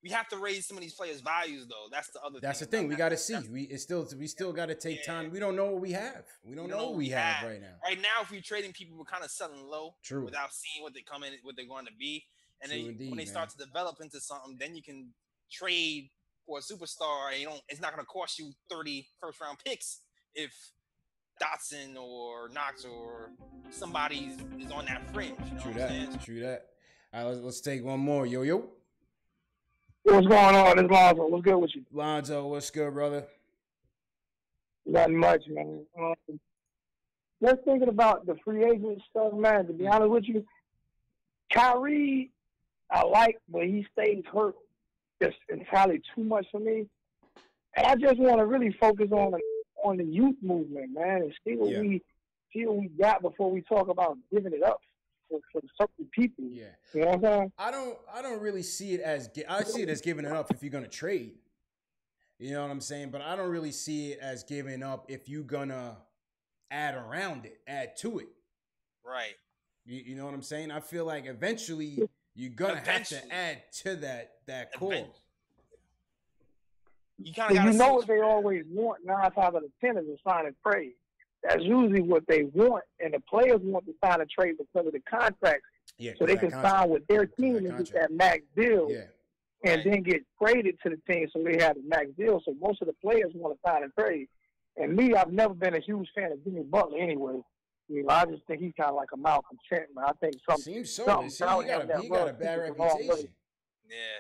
We have to raise some of these players' values though. That's the other. That's the thing. We got to see. We still got to take time. We don't know what we have. We don't know what we have right now. Right now, if we're trading people, we're kind of selling low. True. Without seeing what they're going to be, and True then indeed, when they start to develop into something, then you can trade for a superstar. And it's not going to cost you 30 first-round picks if Dotson or Knox or somebody is on that fringe. You know True what I'm saying? that. True that. All right, let's take one more. Yo. What's going on? It's Lonzo. What's good with you? Lonzo, what's good, brother? Nothing much, man. Just thinking about the free agent stuff, man. To be honest with you, Kyrie, I like, but he stays hurt just entirely too much for me. And I just want to really focus on the youth movement, man, and see what we got before we talk about giving it up for certain people. Yeah. You know what I'm saying? I don't really see it as I see it as giving it up if you're gonna trade. You know what I'm saying? But I don't really see it as giving up if you're gonna add around it, add to it. Right. You know what I'm saying? I feel like eventually you're gonna have to add to that core. You know what they always want 9 times out of 10 is a sign and trade. That's usually what they want, and the players want to sign a trade because of the contracts, so they can sign with their team and get that max deal, and then get traded to the team so they have the max deal. So most of the players want to sign and trade. And me, I've never been a huge fan of Jimmy Butler anyway. You know, I just think he's kind of like a malcontent, man. I think seems so. He got a bad reputation. Yeah.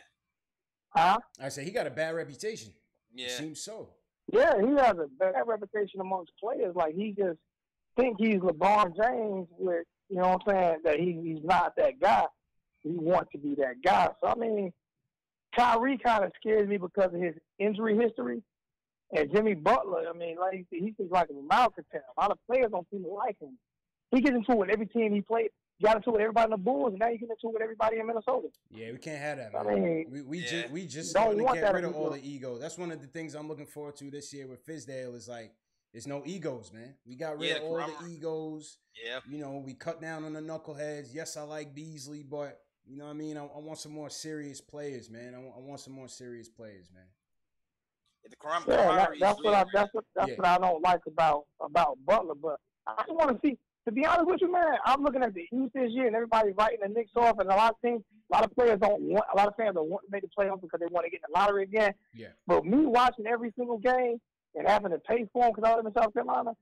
Huh? I say he got a bad reputation. Yeah. It seems so. Yeah, he has a bad reputation amongst players. Like, he just think he's LeBron James with, you know what I'm saying, that he's not that guy. He wants to be that guy. So, I mean, Kyrie kind of scares me because of his injury history. And Jimmy Butler, I mean, like he's just like a malcontent. A lot of players don't seem to like him. He gets into it with every team he played. He got into it with everybody in the Bulls, and now he gets into it with everybody in Minnesota. Yeah, we can't have that, man. I mean, we just starting to get rid of all the ego. That's one of the things I'm looking forward to this year with Fizdale is like, there's no egos, man. We got rid of all the egos. Yeah. You know, we cut down on the knuckleheads. Yes, I like Beasley, but you know what I mean? I want some more serious players, man. I want some more serious players, man. That's what I don't like about Butler. But I just want to see. To be honest with you, man, I'm looking at the East this year, and everybody's writing the Knicks off, and a lot of players don't want. A lot of fans don't want to make the playoffs because they want to get in the lottery again. Yeah. But me watching every single game and having to pay for them because I live in South Carolina,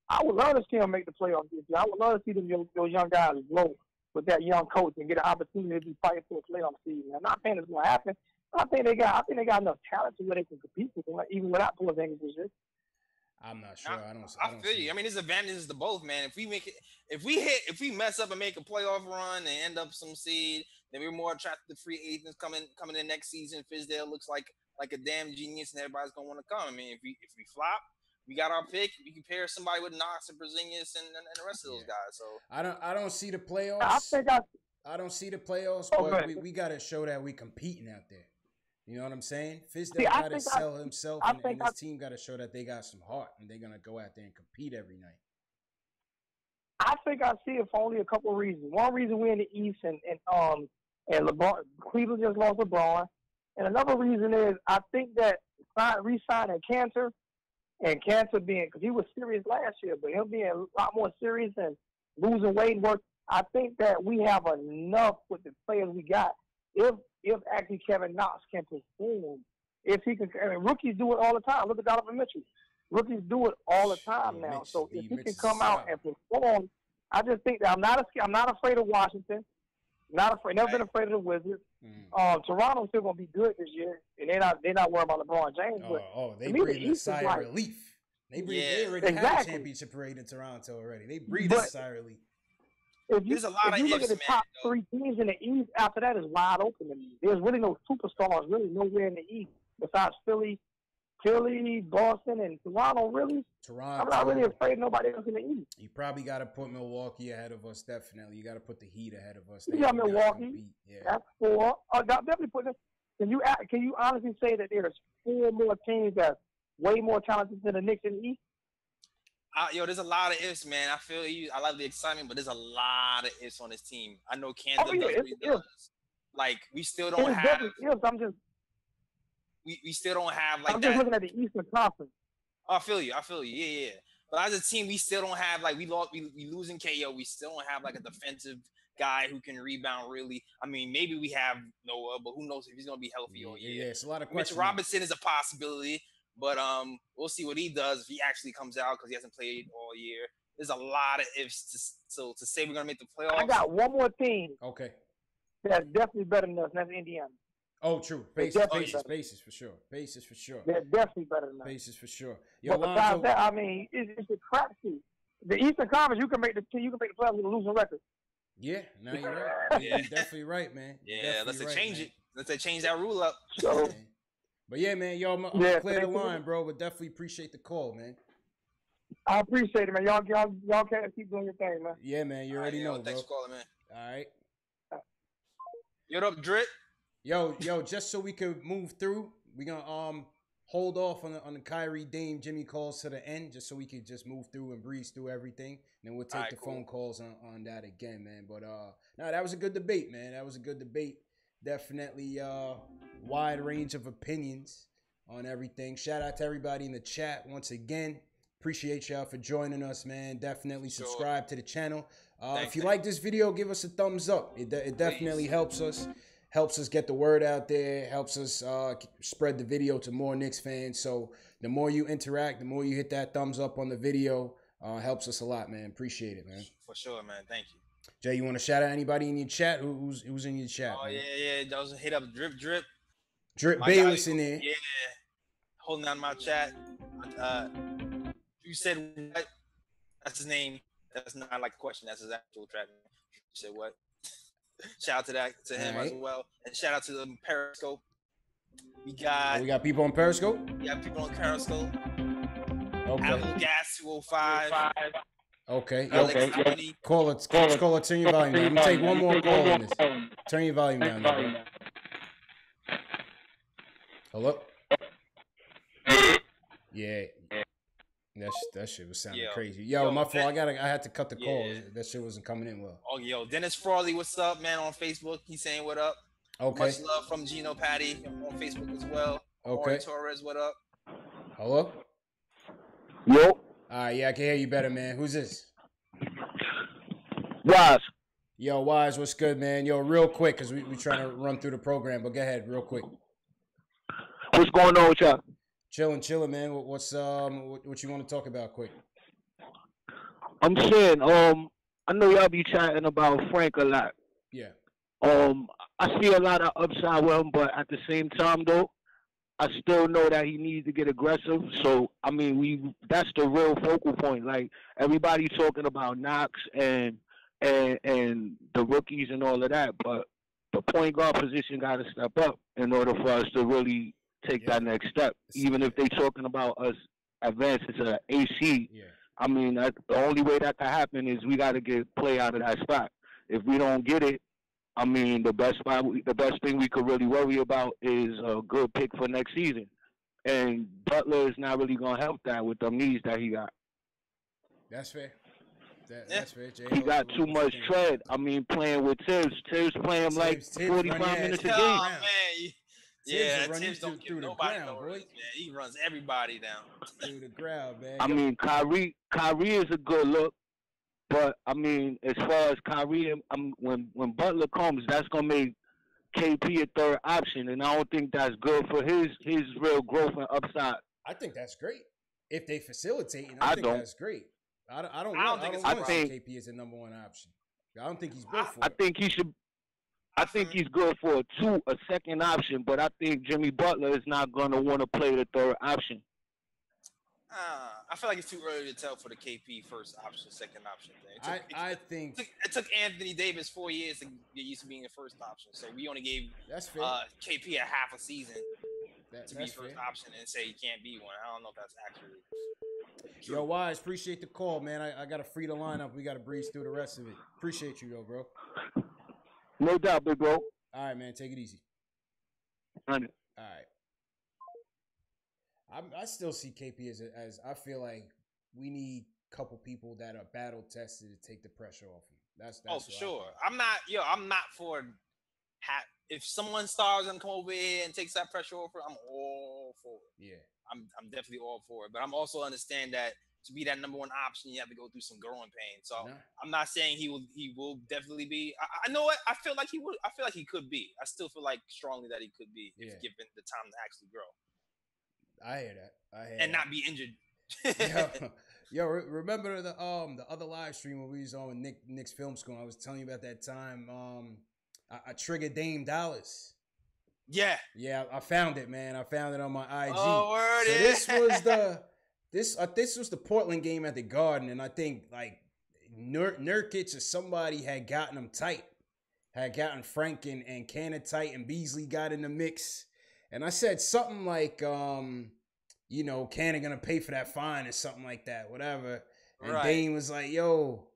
I would love to see them make the playoffs this year. I would love to see those young guys grow with that young coach and get an opportunity to be fighting for a playoff season. I'm not saying it's going to happen. I think they got enough talent to where they can compete with them, even without Porzingis this year. I'm not sure. I feel you. I mean, there's advantages to both, man. If we mess up and make a playoff run and end up some seed, then we're more attracted to free agents coming in next season. Fizdale looks like like a damn genius, and everybody's gonna want to come. I mean, if we flop, we got our pick. We can pair somebody with Knox and Porzingis and the rest of those guys. So I don't see the playoffs. I don't see the playoffs, but we got to show that we competing out there. You know what I'm saying? Fizdale got to sell himself, and his team got to show that they got some heart, and they're gonna go out there and compete every night. I think I see it for only a couple of reasons. One reason we're in the East, and LeBron, Cleveland just lost LeBron, and another reason is I think that re-signing Cantor, and Cantor being, because he was serious last year, but him being a lot more serious and losing weight work. I think that we have enough with the players we got. If actually Kevin Knox can perform, if he can, I mean, rookies do it all the time. Look at Donovan Mitchell. Rookies do it all the time now. So if he can come out and perform, I just think that I'm not afraid of Washington. Never been afraid of the Wizards. Toronto's still gonna be good this year, and they're not worried about LeBron James. They breathe a sigh of relief. They already have a championship parade in Toronto already. They breathe a sigh of relief. If you look at the top three teams in the East, after that is wide open to me. There's really no superstars really nowhere in the East besides Philly, Boston, and Toronto. Really, I'm not really afraid of nobody else in the East. You probably got to put Milwaukee ahead of us. Definitely, you got to put the Heat ahead of us. You got Milwaukee. That's 4. Definitely put them. Can you honestly say that there's 4 more teams that's way more talented than the Knicks in the East? There's a lot of ifs, man. I feel you. I love the excitement, but there's a lot of ifs on this team. I know Kansas does. Like, we still don't have. We still don't have like. I'm just looking at the Eastern Conference. I feel you. Yeah. But as a team, we still don't have like we losing KO. We still don't have like a defensive guy who can rebound really. I mean, maybe we have Noah, but who knows if he's gonna be healthy all year. Yeah, it's a lot of questions. Mitch Robinson is a possibility. But we'll see what he does if he actually comes out because he hasn't played all year. There's a lot of ifs. To say we're gonna make the playoffs. I got one more team. Okay. That's definitely better than us, and that's Indiana. Oh, true. Basis for sure. They're definitely better than us. Basis for sure. But besides that, I mean, it's a crapshoot. The Eastern Conference, you can make the playoffs with a losing record. Yeah, no, you're right. You're definitely right, man. Let's change it. Let's change that rule up. So. But yeah, man, I'm clear the line, bro. But definitely appreciate the call, man. I appreciate it, man. Y'all can't keep doing your thing, man. Yeah, man. You already know, bro. Thanks for calling, man. All right. What up, Drip? Yo, just so we could move through, we gonna hold off on the Kyrie Dame Jimmy calls to the end, just so we could just move through and breeze through everything. And then we'll take the phone calls on that again, man. But no, that was a good debate, man. That was a good debate. Definitely wide range of opinions on everything. Shout out to everybody in the chat once again. Appreciate y'all for joining us, man. Definitely subscribe to the channel. If you like this video, give us a thumbs up. It definitely helps us. Helps us get the word out there. Helps us spread the video to more Knicks fans. So the more you interact, the more you hit that thumbs up on the video, helps us a lot, man. Appreciate it, man. For sure, man. Thank you. Jay, you want to shout out anybody in your chat? Who's in your chat? Oh, man? Yeah. Those hit up Drip. Drip Bayless in there. Yeah. Holding down my chat. You said what? That's his name. That's not like a question. That's his actual track name. You said what? Shout out to him as well. And shout out to the Periscope. We got people on Periscope? We got people on Periscope. Okay. Apple Gas 205. Okay. Call it. Turn your volume down. I'm gonna take one more call on this. Turn your volume down. Bro. Hello? Yeah. That shit was sounding crazy. Yo, my fault. I had to cut the call. That shit wasn't coming in well. Oh, Dennis Frawley, what's up, man? On Facebook, he's saying what up. Okay. Much love from Gino Patty on Facebook as well. Okay. Maury Torres, what up? Hello? Yo. Yeah, I can hear you better, man. Who's this? Wise. Yo, Wise, what's good, man? Yo, real quick, because we trying to run through the program, but go ahead, real quick. What's going on with y'all? Chilling, man. What you want to talk about, quick? I'm saying, I know y'all be chatting about Frank a lot. Yeah. I see a lot of upside with him, but at the same time, though, I still know that he needs to get aggressive. So, I mean, that's the real focal point. Like, everybody talking about Knox and the rookies and all of that, but the point guard position got to step up in order for us to really take that next step. Even if they talking about us advancing to AC, I mean, the only way that can happen is we got to get play out of that spot. If we don't get it, I mean, the best thing we could really worry about is a good pick for next season. And Butler is not really gonna help that with the knees that he got. That's fair. That's fair. He got too much tread. I mean, playing with Tibbs. Tibbs playing him like 45 minutes a game. Oh, man. Tibbs don't give nobody no run, man. He runs everybody down. Through the ground, man. I mean, Kyrie is a good look. But, I mean, as far as Kyrie, when Butler comes, that's going to make KP a third option, and I don't think that's good for his real growth and upside. I think that's great. If they facilitate, I think that's great. I don't think KP is a number one option. I don't think he's good for it. I think he's good for a second option, but I think Jimmy Butler is not going to want to play the third option. I feel like it's too early to tell for the KP first option, second option thing. It took Anthony Davis 4 years to get used to being the first option, so we only gave KP a half a season to be first option and say he can't be one. I don't know if that's actually true. Yo, Wise, appreciate the call, man. I got to free the lineup. We got to breeze through the rest of it. Appreciate you, though, bro. No doubt, big bro. All right, man. Take it easy. All right. I still see KP as I feel like we need a couple people that are battle tested to take the pressure off him. That's for sure. I'm not for if someone stars and come over here and takes that pressure off, I'm all for it. Yeah. I'm definitely all for it. But I'm also understand that to be that number one option, you have to go through some growing pain. So I'm not saying he will definitely be. I know what I feel like he would. I feel like he could be. I still feel like strongly that he could be if given the time to actually grow. I hear that. And not be injured. Yo, remember the other live stream when we was on Knicks Film School? I was telling you about that time. I triggered Dame Dollars. Yeah. Yeah, I found it, man. I found it on my IG. Oh, word. So this was the Portland game at the Garden, and I think like Nurkic or somebody had gotten them tight, had gotten Frank and Cannon tight, and Beasley got in the mix. And I said something like, Cannon gonna pay for that fine or something like that, whatever. And Dame was like, yo,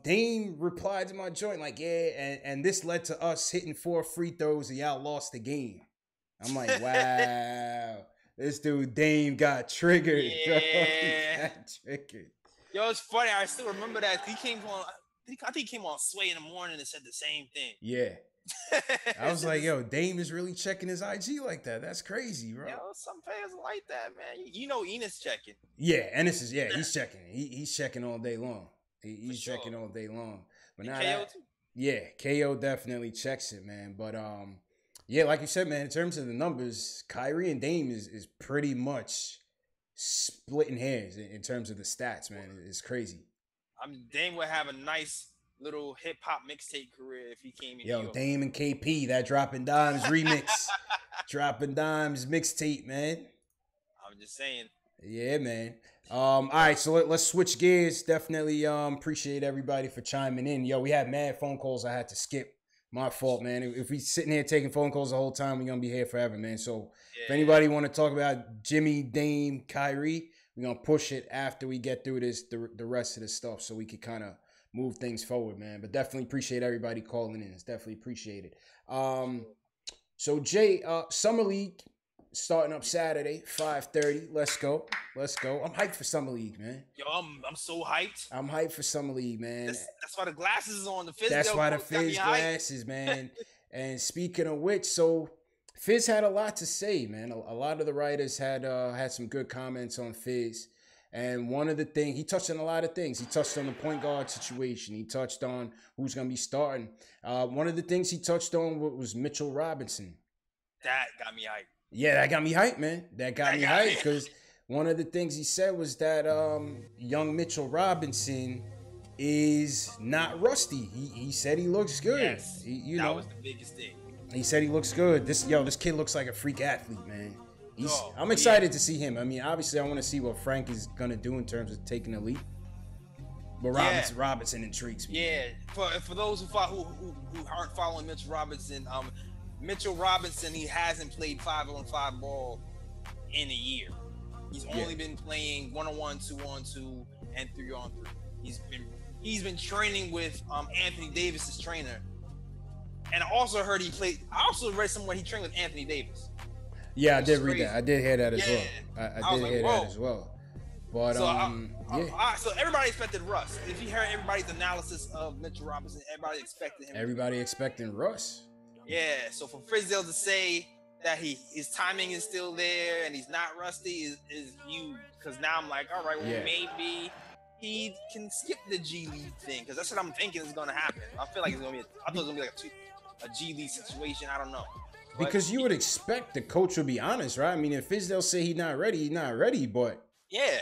Dame replied to my joint like, yeah, and this led to us hitting 4 free throws and y'all lost the game. I'm like, wow, this dude Dame got triggered. Yeah. Got triggered. Yo, it's funny. I still remember that. I think he came on Sway in the morning and said the same thing. Yeah. I was like, yo, Dame is really checking his IG like that. That's crazy, bro. Yo, some players like that, man. You know Enos checking. Yeah, Ennis is, he's checking. He's checking all day long. He's checking all day long. But now KO too? Yeah, KO definitely checks it, man. But like you said, man, in terms of the numbers, Kyrie and Dame is pretty much splitting hairs in terms of the stats, man. It's crazy. Dame would have a nice little hip hop mixtape career if he came in. Yo, Dame and KP, that Dropping Dimes remix. Dropping Dimes mixtape, man. I'm just saying. Yeah, man. All right, so let's switch gears. Definitely appreciate everybody for chiming in. Yo, we had mad phone calls I had to skip. My fault, man. If we sitting here taking phone calls the whole time, we're gonna be here forever, man. So if anybody want to talk about Jimmy, Dame, Kyrie, we're gonna push it after we get through the rest of the stuff so we could kind of move things forward, man. But definitely appreciate everybody calling in. It's definitely appreciated. So Jay, Summer League starting up Saturday, 5:30. Let's go. I'm hyped for Summer League, man. Yo, I'm so hyped. I'm hyped for Summer League, man. That's why the glasses is on. The Fizdale. That's why the Fizz glasses, man. And speaking of which, so Fizz had a lot to say, man. A lot of the writers had some good comments on Fizz. And one of the things, he touched on a lot of things. He touched on the point guard situation. He touched on who's going to be starting. One of the things he touched on was Mitchell Robinson. That got me hyped. Yeah, that got me hyped, man. That got me hyped because one of the things he said was that young Mitchell Robinson is not rusty. He said he looks good. Yes, that was the biggest thing. He said he looks good. This kid looks like a freak athlete, man. I'm excited to see him. I mean, obviously, I want to see what Frank is gonna do in terms of taking the lead. But Robinson intrigues me. Yeah, for those who aren't following Mitch Robinson, Mitchell Robinson, he hasn't played 5-on-5 ball in a year. He's only been playing 1-on-1, 2-on-2, and 3-on-3. He's been training with Anthony Davis's trainer. And I also heard I also read somewhere he trained with Anthony Davis. Yeah, I did read that. I did hear that as well. I did hear that as well. But so everybody expected Russ. If you heard everybody's analysis of Mitchell Robinson, everybody expected him. Everybody expecting Russ. Yeah. So for Fizdale to say that his timing is still there and he's not rusty is huge. Because now I'm like, all right, well maybe he can skip the G League thing, because that's what I'm thinking is going to happen. I feel like I thought it was going to be like a G League situation. I don't know. But because you would expect the coach would be honest, right? I mean, if Fizdale say he's not ready, he's not ready. But yeah,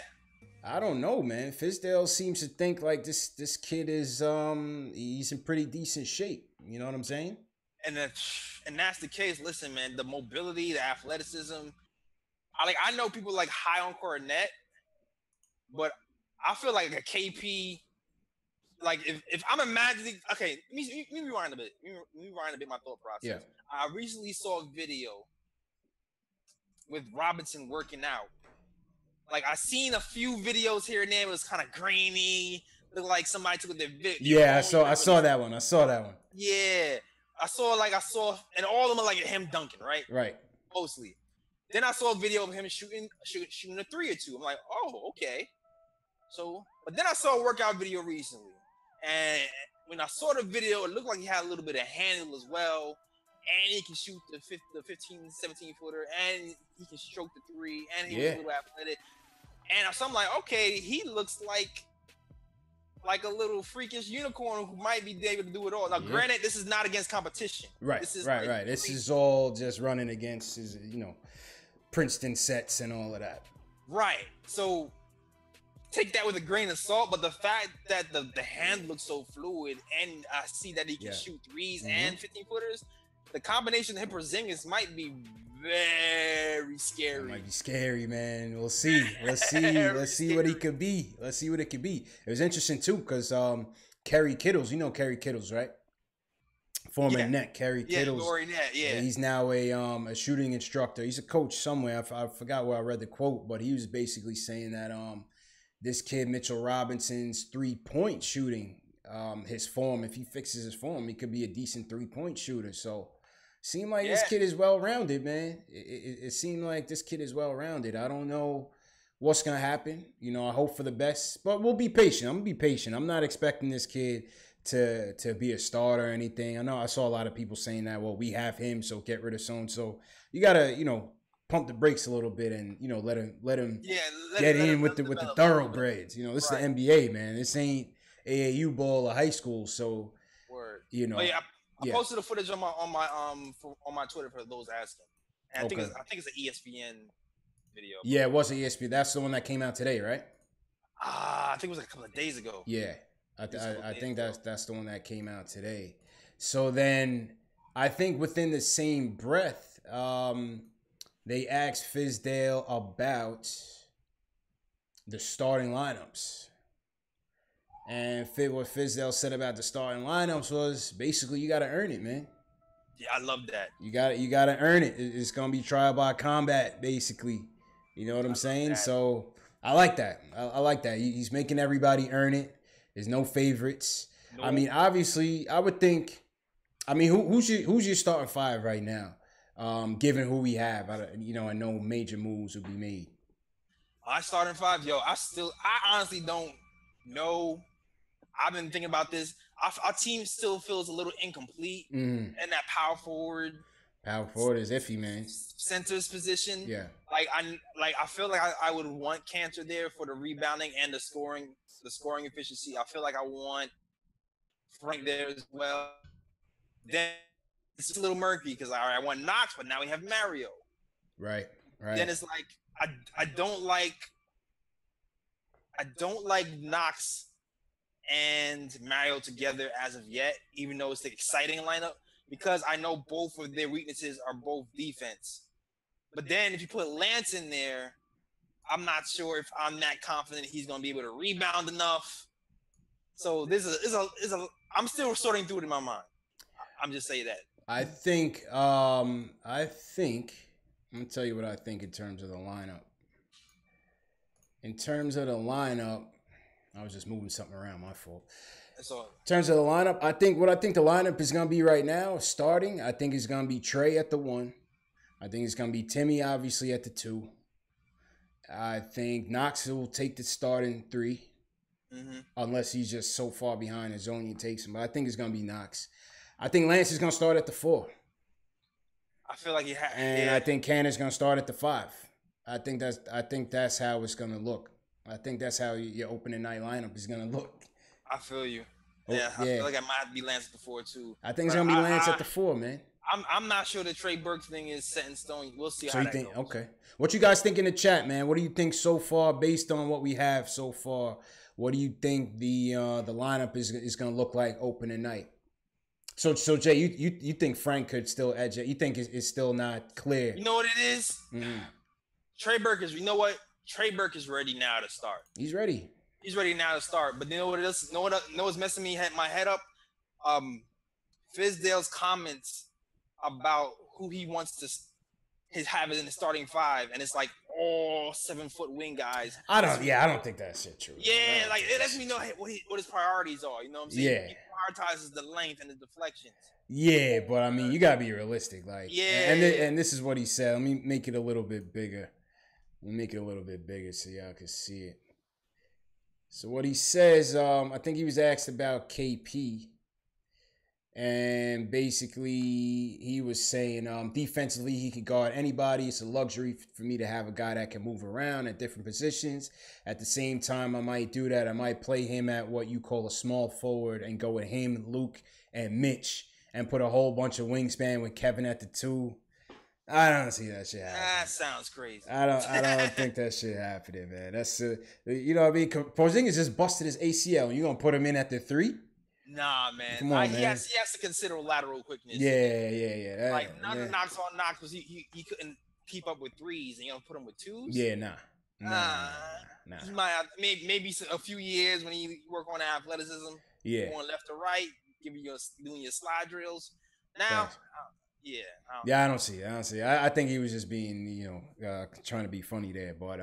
I don't know, man. Fizdale seems to think like this kid is he's in pretty decent shape. You know what I'm saying? And that's the case. Listen, man, the mobility, the athleticism. I know people like high on Cornet, but I feel like a KP. Like if I'm imagining, okay, let me rewind a bit. Let me rewind a bit my thought process. Yeah. I recently saw a video with Robinson working out. Like I seen a few videos here and there. It was kind of grainy. Looked like somebody took their video. Yeah, I saw that one. Yeah, I saw, and all of them are like him dunking, right? Right. Mostly. Then I saw a video of him shooting a 3 or 2. I'm like, oh, okay. So, but then I saw a workout video recently, and when I saw the video, it looked like he had a little bit of handle as well, and he can shoot the 15, 17 footer, and he can stroke the 3, and he was a little athletic. And so I'm like, okay, he looks like a little freakish unicorn who might be able to do it all. Now, granted, this is not against competition. Right, this is right. This is all just running against his, Princeton sets and all of that. Right. So take that with a grain of salt, but the fact that the hand looks so fluid, and I see that he can shoot 3s and 15-footers, the combination of him Porzingis might be very scary. It might be scary, man. We'll see. Let's see what he could be. Let's see what it could be. It was interesting too, because Kerry Kittles, you know Kerry Kittles, right? Former Net, Kerry Kittles. He's now a shooting instructor. He's a coach somewhere. I forgot where I read the quote, but he was basically saying that this kid Mitchell Robinson's 3-point shooting, his form, if he fixes his form, he could be a decent 3-point shooter. So seemed like this kid is well-rounded, man. It seemed like this kid is well-rounded. I don't know what's going to happen. I hope for the best, but we'll be patient. I'm going to be patient. I'm not expecting this kid to be a starter or anything. I know I saw a lot of people saying that, well, we have him, so get rid of so-and-so. You got to, pump the brakes a little bit and, let him get in with the thoroughbreds. This is the NBA, man. This ain't AAU ball or high school, so, I posted the footage on my Twitter for those asking. And I think it's an ESPN video. Yeah, it was an ESPN. That's the one that came out today, right? I think it was like a couple of days ago. Yeah, I think that's the one that came out today. So then, I think within the same breath, they asked Fizdale about the starting lineups. And what Fizdale said about the starting lineups was basically you got to earn it, man. Yeah, I love that. You got to earn it. It's going to be trial by combat, basically. You know what I'm saying? So I like that. I like that. He's making everybody earn it. There's no favorites. No. I mean, obviously, I would think. I mean, who's your starting 5 right now? Given who we have, I know major moves will be made. I starting 5, I honestly don't know. I've been thinking about this. Our team still feels a little incomplete, and that power forward is iffy, man. Center's position, I feel like I would want Cantor there for the rebounding and the scoring efficiency. I feel like I want Frank there as well. Then it's a little murky because I want Knox, but now we have Mario. Right. Then it's like I don't like Knox and Mario together as of yet, even though it's the exciting lineup, because I know both of their weaknesses are both defense. But then if you put Lance in there, I'm not sure if I'm that confident he's going to be able to rebound enough. So this is a I'm still sorting through it in my mind. I'm just saying that. I think I'm gonna tell you what I think in terms of the lineup. In terms of the lineup, I was just moving something around. My fault. That's all. In terms of the lineup, I think the lineup is gonna be right now starting. I think it's gonna be Trey at the 1. I think it's gonna be Timmy obviously at the 2. I think Knox will take the starting 3, unless he's just so far behind his own he takes him. But I think it's gonna be Knox. I think Lance is gonna start at the 4. I feel like he has. And I think Cannon's gonna start at the 5. I think that's how it's gonna look. I think that's how your opening night lineup is gonna look. I feel you. Yeah, I feel like I might be Lance at the 4 too. I think it's gonna be Lance at the 4, man. I'm not sure the Trey Burke thing is set in stone. We'll see how that goes. Okay. What you guys think in the chat, man? What do you think so far, based on what we have so far? What do you think the lineup is gonna look like opening night? So Jay, you think Frank could still edge it? You think it's still not clear? You know what it is? Trey Burke is. You know what? Trey Burke is ready now to start. He's ready. He's ready now to start. But you know what it is? Know what's messing my head up? Fizdale's comments about who he wants to have in the starting 5, and it's like all 7-foot wing guys. I don't think that shit true. Yeah, like it lets me know what his priorities are. You know what I'm saying? Yeah. He prioritizes the length and the deflections. Yeah, but I mean, you gotta be realistic. Like, and this is what he said. Let me make it a little bit bigger. So y'all can see it. So what he says, I think he was asked about KP. And basically, he was saying defensively, he could guard anybody. It's a luxury for me to have a guy that can move around at different positions. At the same time, I might do that. I might play him at what you call a small forward and go with him, Luke, and Mitch, and put a whole bunch of wingspan with Kevin at the 2. I don't see that shit happening. That sounds crazy. I don't think that shit happening, man. That's you know what I mean. Porzingis just busted his ACL, and you gonna put him in at the 3? Nah, man. Come on, man. He has to consider lateral quickness. Yeah. Like none of knocks on knocks because he couldn't keep up with 3s, and you know put him with 2s. Yeah, nah. He might have, maybe a few years when he work on athleticism. Yeah. Going left to right, doing your slide drills. Now, I don't see it. I think he was just being, trying to be funny there. But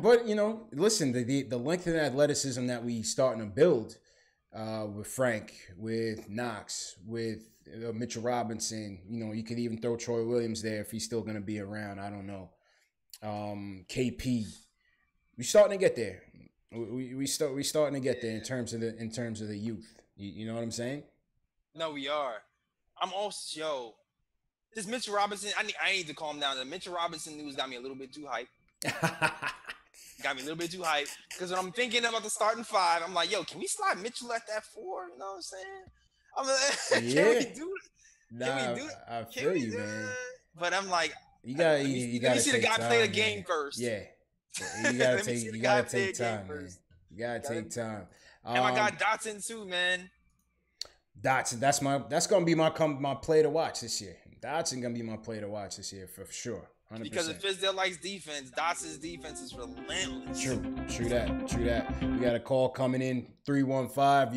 but you know, listen, the length and athleticism that we starting to build with Frank, with Knox, with Mitchell Robinson. You know, you could even throw Troy Williams there if he's still going to be around. I don't know. KP, we starting to get there. We starting to get there in terms of the youth. You know what I'm saying? No, we are. I'm also this Mitchell Robinson. I need to calm down. The Mitchell Robinson news got me a little bit too hyped. Because when I'm thinking about the starting 5, I'm like, yo, can we slide Mitchell at that 4? You know what I'm saying? I'm like, can we do it? Can we do it? I feel you, man. But I'm like, you gotta see the guy play the game first. Yeah, you gotta take time, man. You gotta take time. And I got Dotson too, man. Dotson, that's gonna be my play to watch this year. Dotson gonna be my play to watch this year for sure. 100%. Because if Fizdale likes defense, Dotson's defense is relentless. True that. We got a call coming in, 315.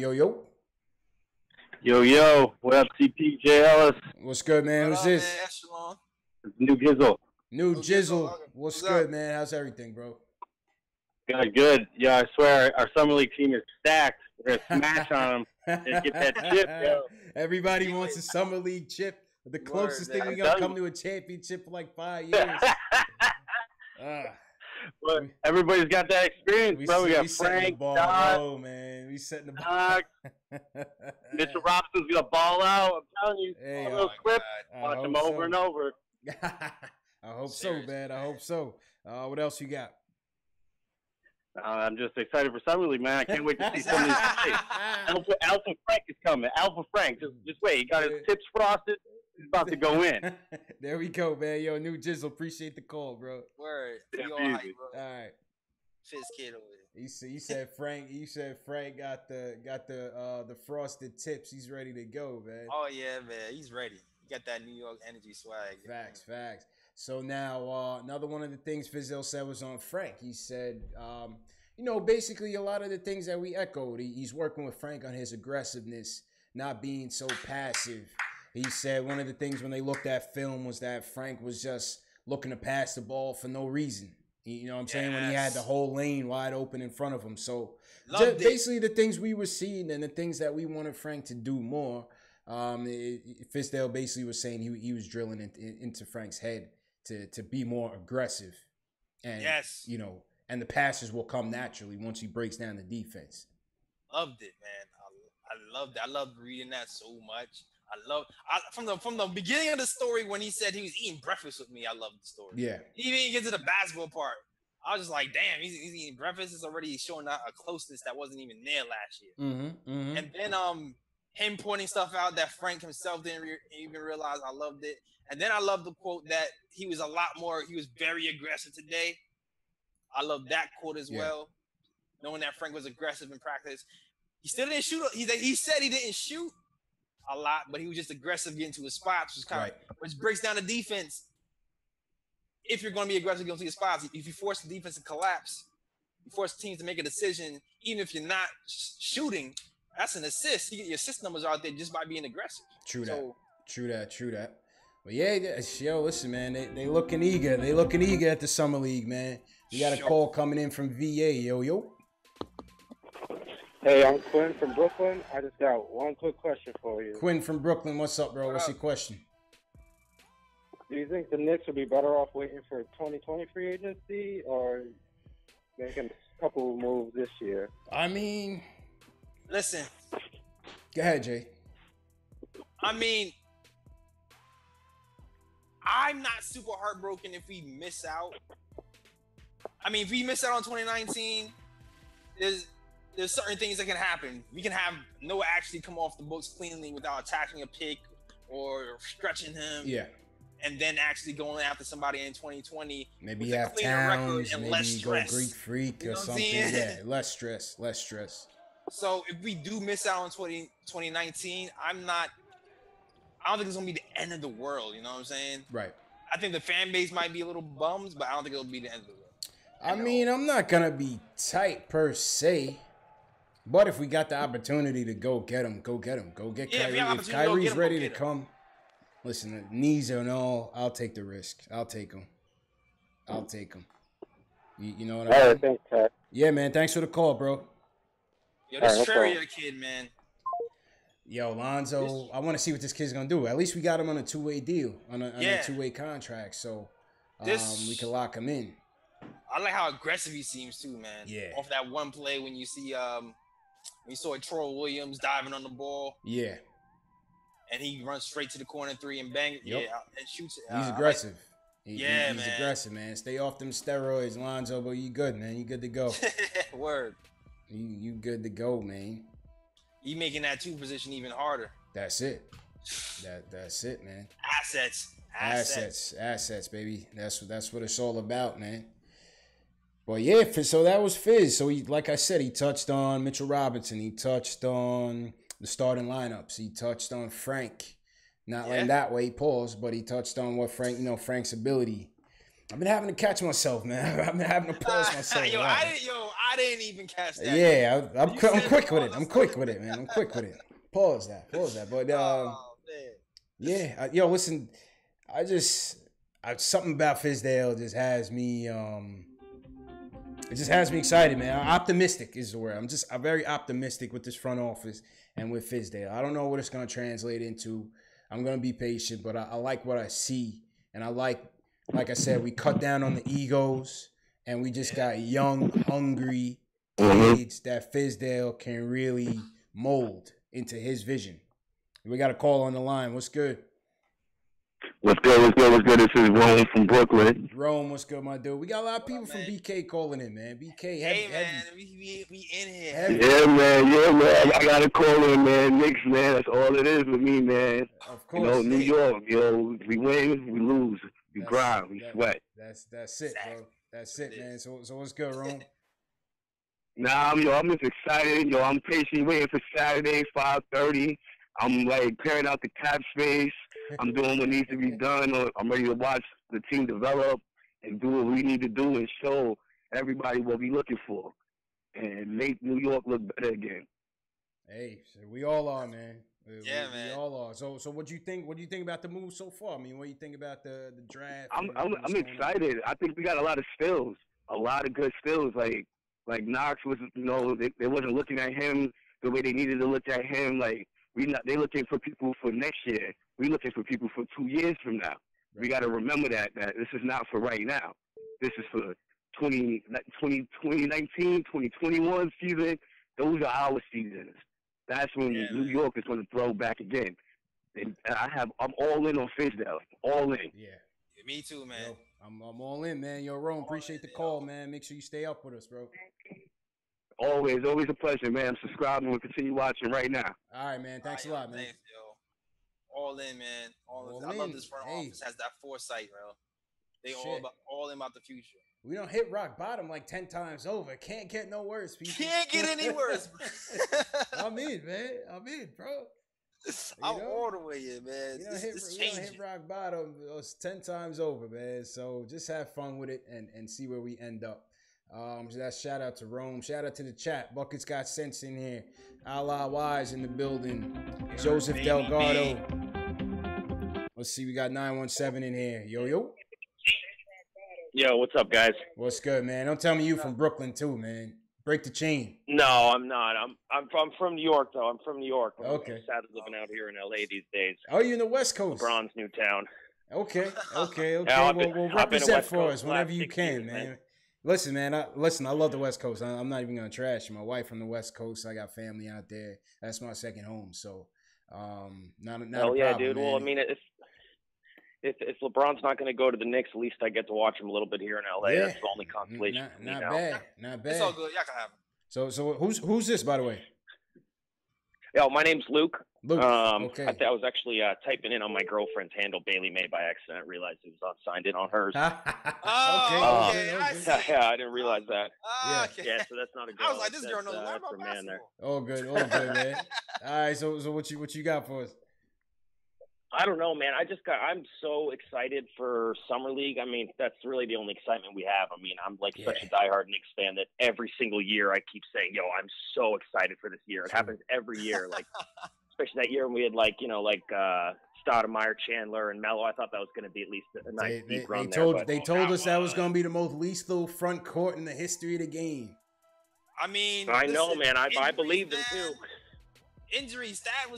Yo. What up, CP J Ellis? What's good, man? Who's this? Man, Echelon. New Gizzle. New Jizzle. What's good, man? How's everything, bro? Good. Yeah, I swear our summer league team is stacked. We're gonna smash on them and get that chip, yo. Everybody wants a summer league chip. The closest thing we're gonna come to a championship for like 5 years. But everybody's got that experience, bro. We got Frank, Doc, man. We setting the ball. Mitchell Robinson's gonna ball out. I'm telling you, hey, all those clips. Watch them over and over. I hope so, man. I hope so. What else you got? I'm just excited for summer league, man. I can't wait to see some of these plays. Alpha Frank is coming. Alpha Frank, just wait. He got his tips frosted. He's about to go in. There we go, man. Yo, New Jizzle, appreciate the call, bro. Word. Yeah, all right, bro. All right. Fizz kid over there. You said Frank got the frosted tips. He's ready to go, man. Oh yeah, man. He's ready. He got that New York energy swag. Facts. So now another one of the things Fizdale said was on Frank. He said, basically a lot of the things that we echoed. He's working with Frank on his aggressiveness, not being so passive. He said one of the things when they looked at film was that Frank was just looking to pass the ball for no reason. You know what I'm saying? When he had the whole lane wide open in front of him. So basically the things we were seeing and the things that we wanted Frank to do more. Fizdale basically was saying he was drilling into Frank's head to be more aggressive. And, you know, and the passes will come naturally once he breaks down the defense. Loved it, man. I loved it. I loved reading that so much. From the beginning of the story when he said he was eating breakfast with me, I loved the story. Yeah. He didn't even get to the basketball part. I was just like, damn, he's eating breakfast. It's already showing a closeness that wasn't even there last year. And then him pointing stuff out that Frank himself didn't even realize. I loved it. And then I loved the quote that he was very aggressive today. I love that quote as well. Knowing that Frank was aggressive in practice. He still didn't shoot. He said he didn't shoot a lot, but he was just aggressive getting to his spots, which breaks down the defense. If you're going to be aggressive getting to your spots, if you force the defense to collapse, you force teams to make a decision, even if you're not shooting, that's an assist. You get your assist numbers out there just by being aggressive. True that. But yo, listen, man, they looking eager. They looking eager at the Summer League, man. We got a call coming in from VA, yo. Hey, I'm Quinn from Brooklyn. I just got one quick question for you. Quinn from Brooklyn, what's up, bro? What's your question? Do you think the Knicks would be better off waiting for 2020 free agency or making a couple moves this year? I mean, listen. Go ahead, Jay. I mean, I'm not super heartbroken if we miss out. I mean, if we miss out on 2019, there's certain things that can happen. We can have Noah actually come off the books cleanly without attacking a pick or stretching him. Yeah. And then actually going after somebody in 2020. Maybe you have Towns, maybe you go Greek Freak or something. Yeah, less stress. So if we do miss out on 2019, I don't think it's going to be the end of the world. You know what I'm saying? Right. I think the fan base might be a little bummed, but I don't think it'll be the end of the world. I mean, I'm not going to be tight per se. But if we got the opportunity to go get him. Go get Kyrie. If Kyrie's ready to come, listen, knees and all, I'll take the risk. I'll take him. You know what I mean? Thanks, Pat. Yeah, man. Thanks for the call, bro. Yo, this Ferrier kid, man. Yo, Lonzo, I want to see what this kid's going to do. At least we got him on a two-way deal, on a two-way contract. So we can lock him in. I like how aggressive he seems, too, man. Yeah. Off that one play when you see we saw Troy Williams diving on the ball. Yeah. And he runs straight to the corner three and bang. Yep. Yeah, and shoots it. He's aggressive. He's aggressive, man. Stay off them steroids, Lonzo, but you good, man. You good to go. Word. You good to go, man. You making that two position even harder. That's it. That's it, man. Assets, baby. That's what it's all about, man. But yeah, so that was Fizz. So he, like I said, he touched on Mitchell Robinson. He touched on the starting lineups. He touched on Frank. Not like that way, pause, but he touched on what Frank's ability. I've been having to catch myself, man. I've been having to pause myself. I didn't even catch that. Yeah, I'm quick with it. I'm quick with it, man. I'm quick with it. Pause that. But listen, something about Fizdale just has me. It just has me excited, man. Optimistic is the word. I'm very optimistic with this front office and with Fizdale. I don't know what it's going to translate into. I'm going to be patient, but I like what I see. And I like I said, we cut down on the egos, and we just got young, hungry kids that Fizdale can really mold into his vision. We got a call on the line. What's good? What's good? This is Rome from Brooklyn. Rome, what's good, my dude? We got a lot of people from BK calling in, man. BK, heavy. We in here. Heavy. Yeah, man. I got to call in, man. Knicks, man. That's all it is with me, man. Of course. New York, we win, we lose. We grind, we sweat. That's it, bro. That's it, man. So what's good, Rome? Nah, I'm just excited. I'm patiently waiting for Saturday, 5:30. I'm clearing out the cap space. I'm doing what needs to be done. I'm ready to watch the team develop and do what we need to do and show everybody what we're looking for and make New York look better again. Hey, so we all are, man. We all are. So what do you think? What do you think about the move so far? I mean, what do you think about the draft? I'm excited. I think we got a lot of steals, a lot of good steals. Like Knox was, they wasn't looking at him the way they needed to look at him. Like they looking for people for next year. We looking for people for 2 years from now. Right. We got to remember that this is not for right now. This is for 2019, 2021 season. Those are our seasons. That's when New York is going to throw back again. And I'm all in on Fizdale. All in. Yeah, me too, man. Yo, I'm all in, man. Yo, Rome, appreciate the call, man. Make sure you stay up with us, bro. Always a pleasure, man. I'm subscribing. We'll continue watching right now. All right, man. Thanks a lot, man. Thanks, yo. All in, man. All in. I love this front office has that foresight, bro. They all in about the future. We don't hit rock bottom like 10 times over. Can't get no worse, people. Can't get any worse, bro. I'm in, man. I'm in, bro. I'm all the way in, man. We don't hit rock bottom 10 times over, man. So just have fun with it and see where we end up. So that's shout out to Rome. Shout out to the chat. Buckets got sense in here. Allah Wise in the building. Joseph Delgado. Let's see, we got 917 in here. Yo. Yo, what's up, guys? What's good, man? Don't tell me you from Brooklyn too, man. Break the chain. No, I'm not. I'm from New York, though. I'm from New York. I'm sad living out here in LA these days. Oh, you're in the West Coast. LeBron's new town. Okay. Yeah, we'll represent for us whenever you can, man. Listen, man. I love the West Coast. I'm not even gonna trash you. My wife from the West Coast. I got family out there. That's my second home. So, not a problem, dude. Man. Well, I mean, if LeBron's not going to go to the Knicks, at least I get to watch him a little bit here in LA. Yeah. That's the only consolation. Not bad. It's all good. Y'all can have him. So who's this, by the way? Yo, my name's Luke. Okay. I was actually typing in on my girlfriend's handle, Bailey May, by accident. Realized it was signed in on hers. Okay. Yeah, I didn't realize that. Okay. Yeah, so that's not a girl. I was like, this girl knows a lot about man there. All good, man. All right, so what you got for us? I don't know, man. I'm so excited for Summer League. I mean, that's really the only excitement we have. I mean, I'm like such a diehard Knicks fan that every single year I keep saying, yo, I'm so excited for this year. It happens every year. Like, especially that year when we had Stoudemire, Chandler, and Melo. I thought that was going to be at least a nice deep run They told us that was going to be the most lethal front court in the history of the game. I mean, I know, man. I believed him too. Injuries, Stat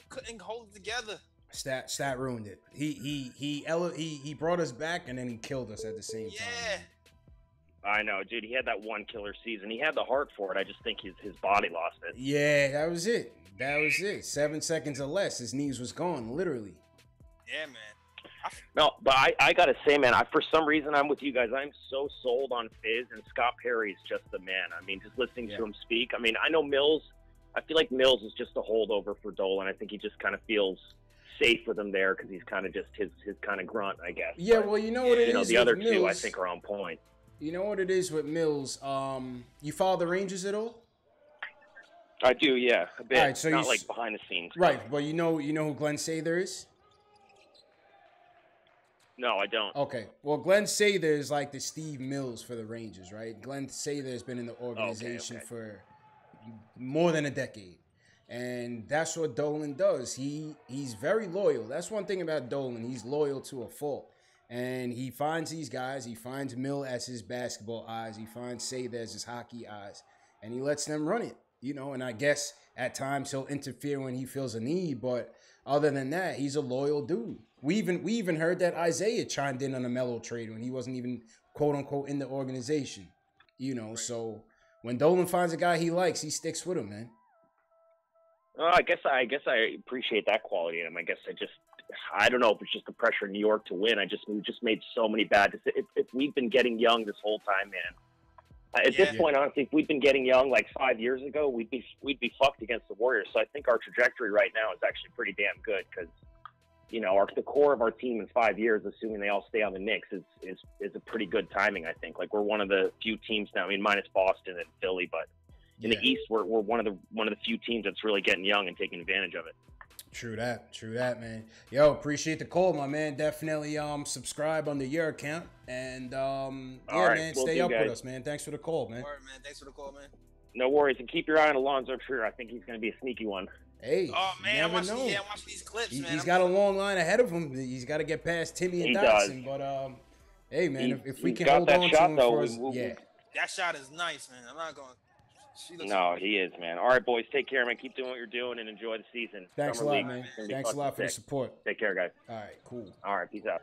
couldn't hold it together. Stat ruined it. He brought us back and then he killed us at the same time. I know, dude. He had that one killer season. He had the heart for it. I just think his body lost it. Yeah, that was it. 7 seconds or less, his knees was gone, literally. Yeah, man. No, but I gotta say, man, for some reason I'm with you guys. I'm so sold on Fizz, and Scott Perry's just the man. I mean, just listening to him speak. I mean, I know Mills. I feel like Mills is just a holdover for Dolan. I think he just kind of feels safe with him there because he's kind of just his kind of grunt, I guess. Yeah, well, you know what it is. The other Mills, two, I think, are on point. You know what it is with Mills. You follow the Rangers at all? I do, yeah, a bit. All right, so not like behind the scenes. Right, but you know who Glenn Sather is? No, I don't. Okay, well, Glenn Sather is like the Steve Mills for the Rangers, right? Glenn Sather has been in the organization for more than a decade. And that's what Dolan does. He's very loyal. That's one thing about Dolan. He's loyal to a fault. And he finds these guys. He finds Mill as his basketball eyes. He finds Sather as his hockey eyes. And he lets them run it. And I guess at times he'll interfere when he feels a need. But other than that, he's a loyal dude. We even heard that Isaiah chimed in on a Melo trade when he wasn't even, quote unquote, in the organization. So when Dolan finds a guy he likes, he sticks with him, man. Well, I guess I appreciate that quality in him. I don't know if it's just the pressure in New York to win. We just made so many bad decisions. If we've been getting young this whole time, man. At this point, honestly, if we'd been getting young like 5 years ago, we'd be fucked against the Warriors. So I think our trajectory right now is actually pretty damn good because, the core of our team in 5 years, assuming they all stay on the Knicks, is a pretty good timing. I think we're one of the few teams now. I mean, minus Boston and Philly, but. In the East, we're one of the few teams that's really getting young and taking advantage of it. True that, man. Yo, appreciate the call, my man. Definitely subscribe under your account and man, stay up with us, man. Thanks for the call, man. All right, man. Thanks for the call, man. No worries, and keep your eye on Alonzo Trier. I think he's going to be a sneaky one. Hey, Oh you man, I'm never watching. know. Yeah, I'm watching these clips, man. He's got a long line ahead of him. He's got to get past Timmy and He Dotson. does. But hey, man, if we He's can got hold that on shot, to him though. for us, yeah. That shot is nice, man. I'm not going. No, he is, man. All right, boys, take care, man. Keep doing what you're doing and enjoy the season. Thanks Summer a lot, League man. is gonna be Thanks a fucking lot for the sick. support. Take care, guys. All right, cool. All right, peace out.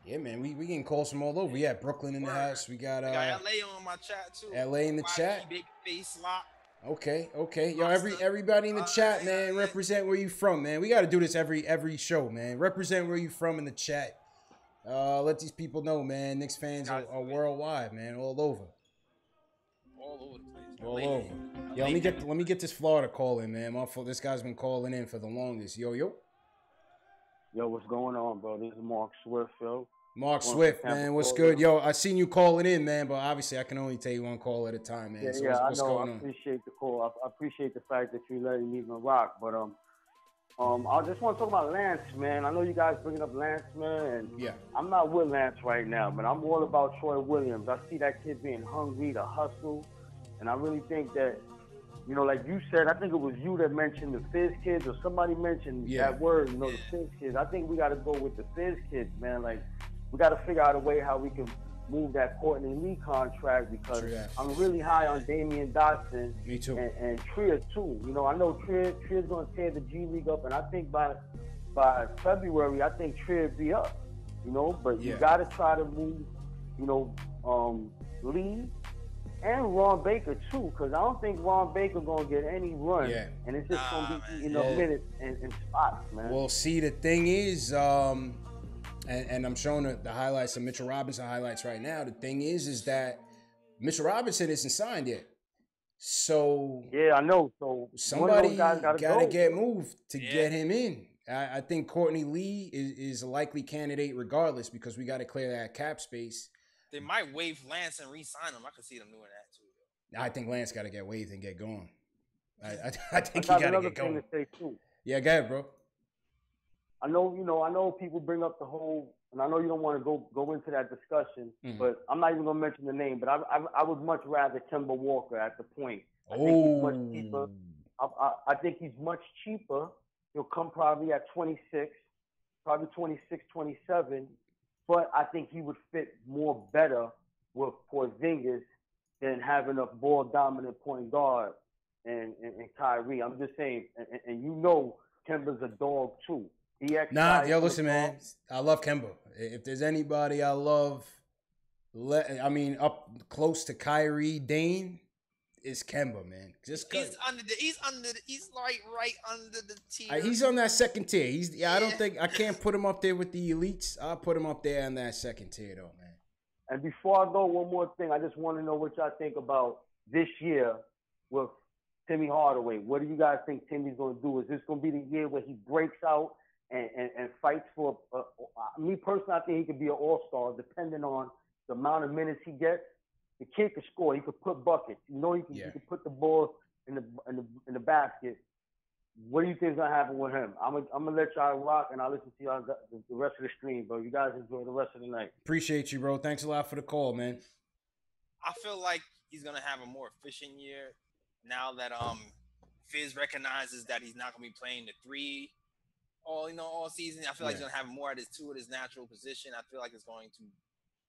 Yeah, man, we getting calls from all over. We got Brooklyn in the house. We got LA on my chat too. LA in the chat. Big face lock. Okay. Yo, everybody in the chat, man, represent where you from, man. We got to do this every show, man. Represent where you from in the chat. Let these people know, man. Knicks fans are worldwide, man, all over. All over the place. All over. Yo, let me get this Florida call in, man. This guy's been calling in for the longest. Yo. Yo, what's going on, bro? This is Mark Swift, yo. Mark Swift, man. What's good? Yo, I seen you calling in, man, but obviously I can only take one call at a time, man. Yeah, what's going on? I appreciate the call. I appreciate the fact that you letting me even rock. But I just want to talk about Lance, man. I know you guys bringing up Lance, man, and yeah, I'm not with Lance right now, but I'm all about Troy Williams. I see that kid being hungry to hustle, and I really think that, you know, like you said, I think it was you that mentioned the Fizz kids, or somebody mentioned that word, you know, the Fizz kids. I think we got to go with the Fizz kids, man. Like, we got to figure out a way how we can move that Courtney Lee contract, because I'm really high on Damian Dotson. Me too. And Trier too. You know, I know Trier's going to tear the G League up, and I think by February, I think Trier be up. You know, but you got to try to move, you know, Lee and Ron Baker too, because I don't think Ron Baker gonna get any run, and it's just gonna be eating up minutes and spots, man. Well, see, the thing is, and I'm showing the highlights of Mitchell Robinson highlights right now. The thing is that Mitchell Robinson isn't signed yet, so yeah, I know. So somebody gotta get moved to get him in. I think Courtney Lee is a likely candidate regardless, because we got to clear that cap space. They might waive Lance and re-sign him. I could see them doing that too. I think Lance got to get waived and get going. I think he got to get going. To say too. Yeah, go ahead, bro. I know people bring up the whole, and I know you don't want to go into that discussion, but I'm not even gonna mention the name. But I would much rather Kemba Walker at the point. I think he's much cheaper. I think he's much cheaper. He'll come probably at 26, probably 26, 27. But I think he would fit more better with Porzingis than having a ball dominant point guard and Kyrie. I'm just saying, and you know Kemba's a dog too. Listen, man. I love Kemba. If there's anybody I love, up close to Kyrie, Dane, it's Kemba, man. He's like right under the tier. He's on that second tier. I don't think I can't put him up there with the elites. I'll put him up there on that second tier, though, man. And before I go, one more thing. I just want to know what y'all think about this year with Timmy Hardaway. What do you guys think Timmy's going to do? Is this going to be the year where he breaks out and fights for? Me personally, I think he could be an all-star, depending on the amount of minutes he gets. The kid can score. He could put buckets. You know, he can put the ball in the basket. What do you think is gonna happen with him? I'm gonna let y'all rock, and I'll listen to y'all the rest of the stream, bro. You guys enjoy the rest of the night. Appreciate you, bro. Thanks a lot for the call, man. I feel like he's gonna have a more efficient year now that Fizz recognizes that he's not gonna be playing the three all season. I feel like he's gonna have more at his natural position. I feel like it's going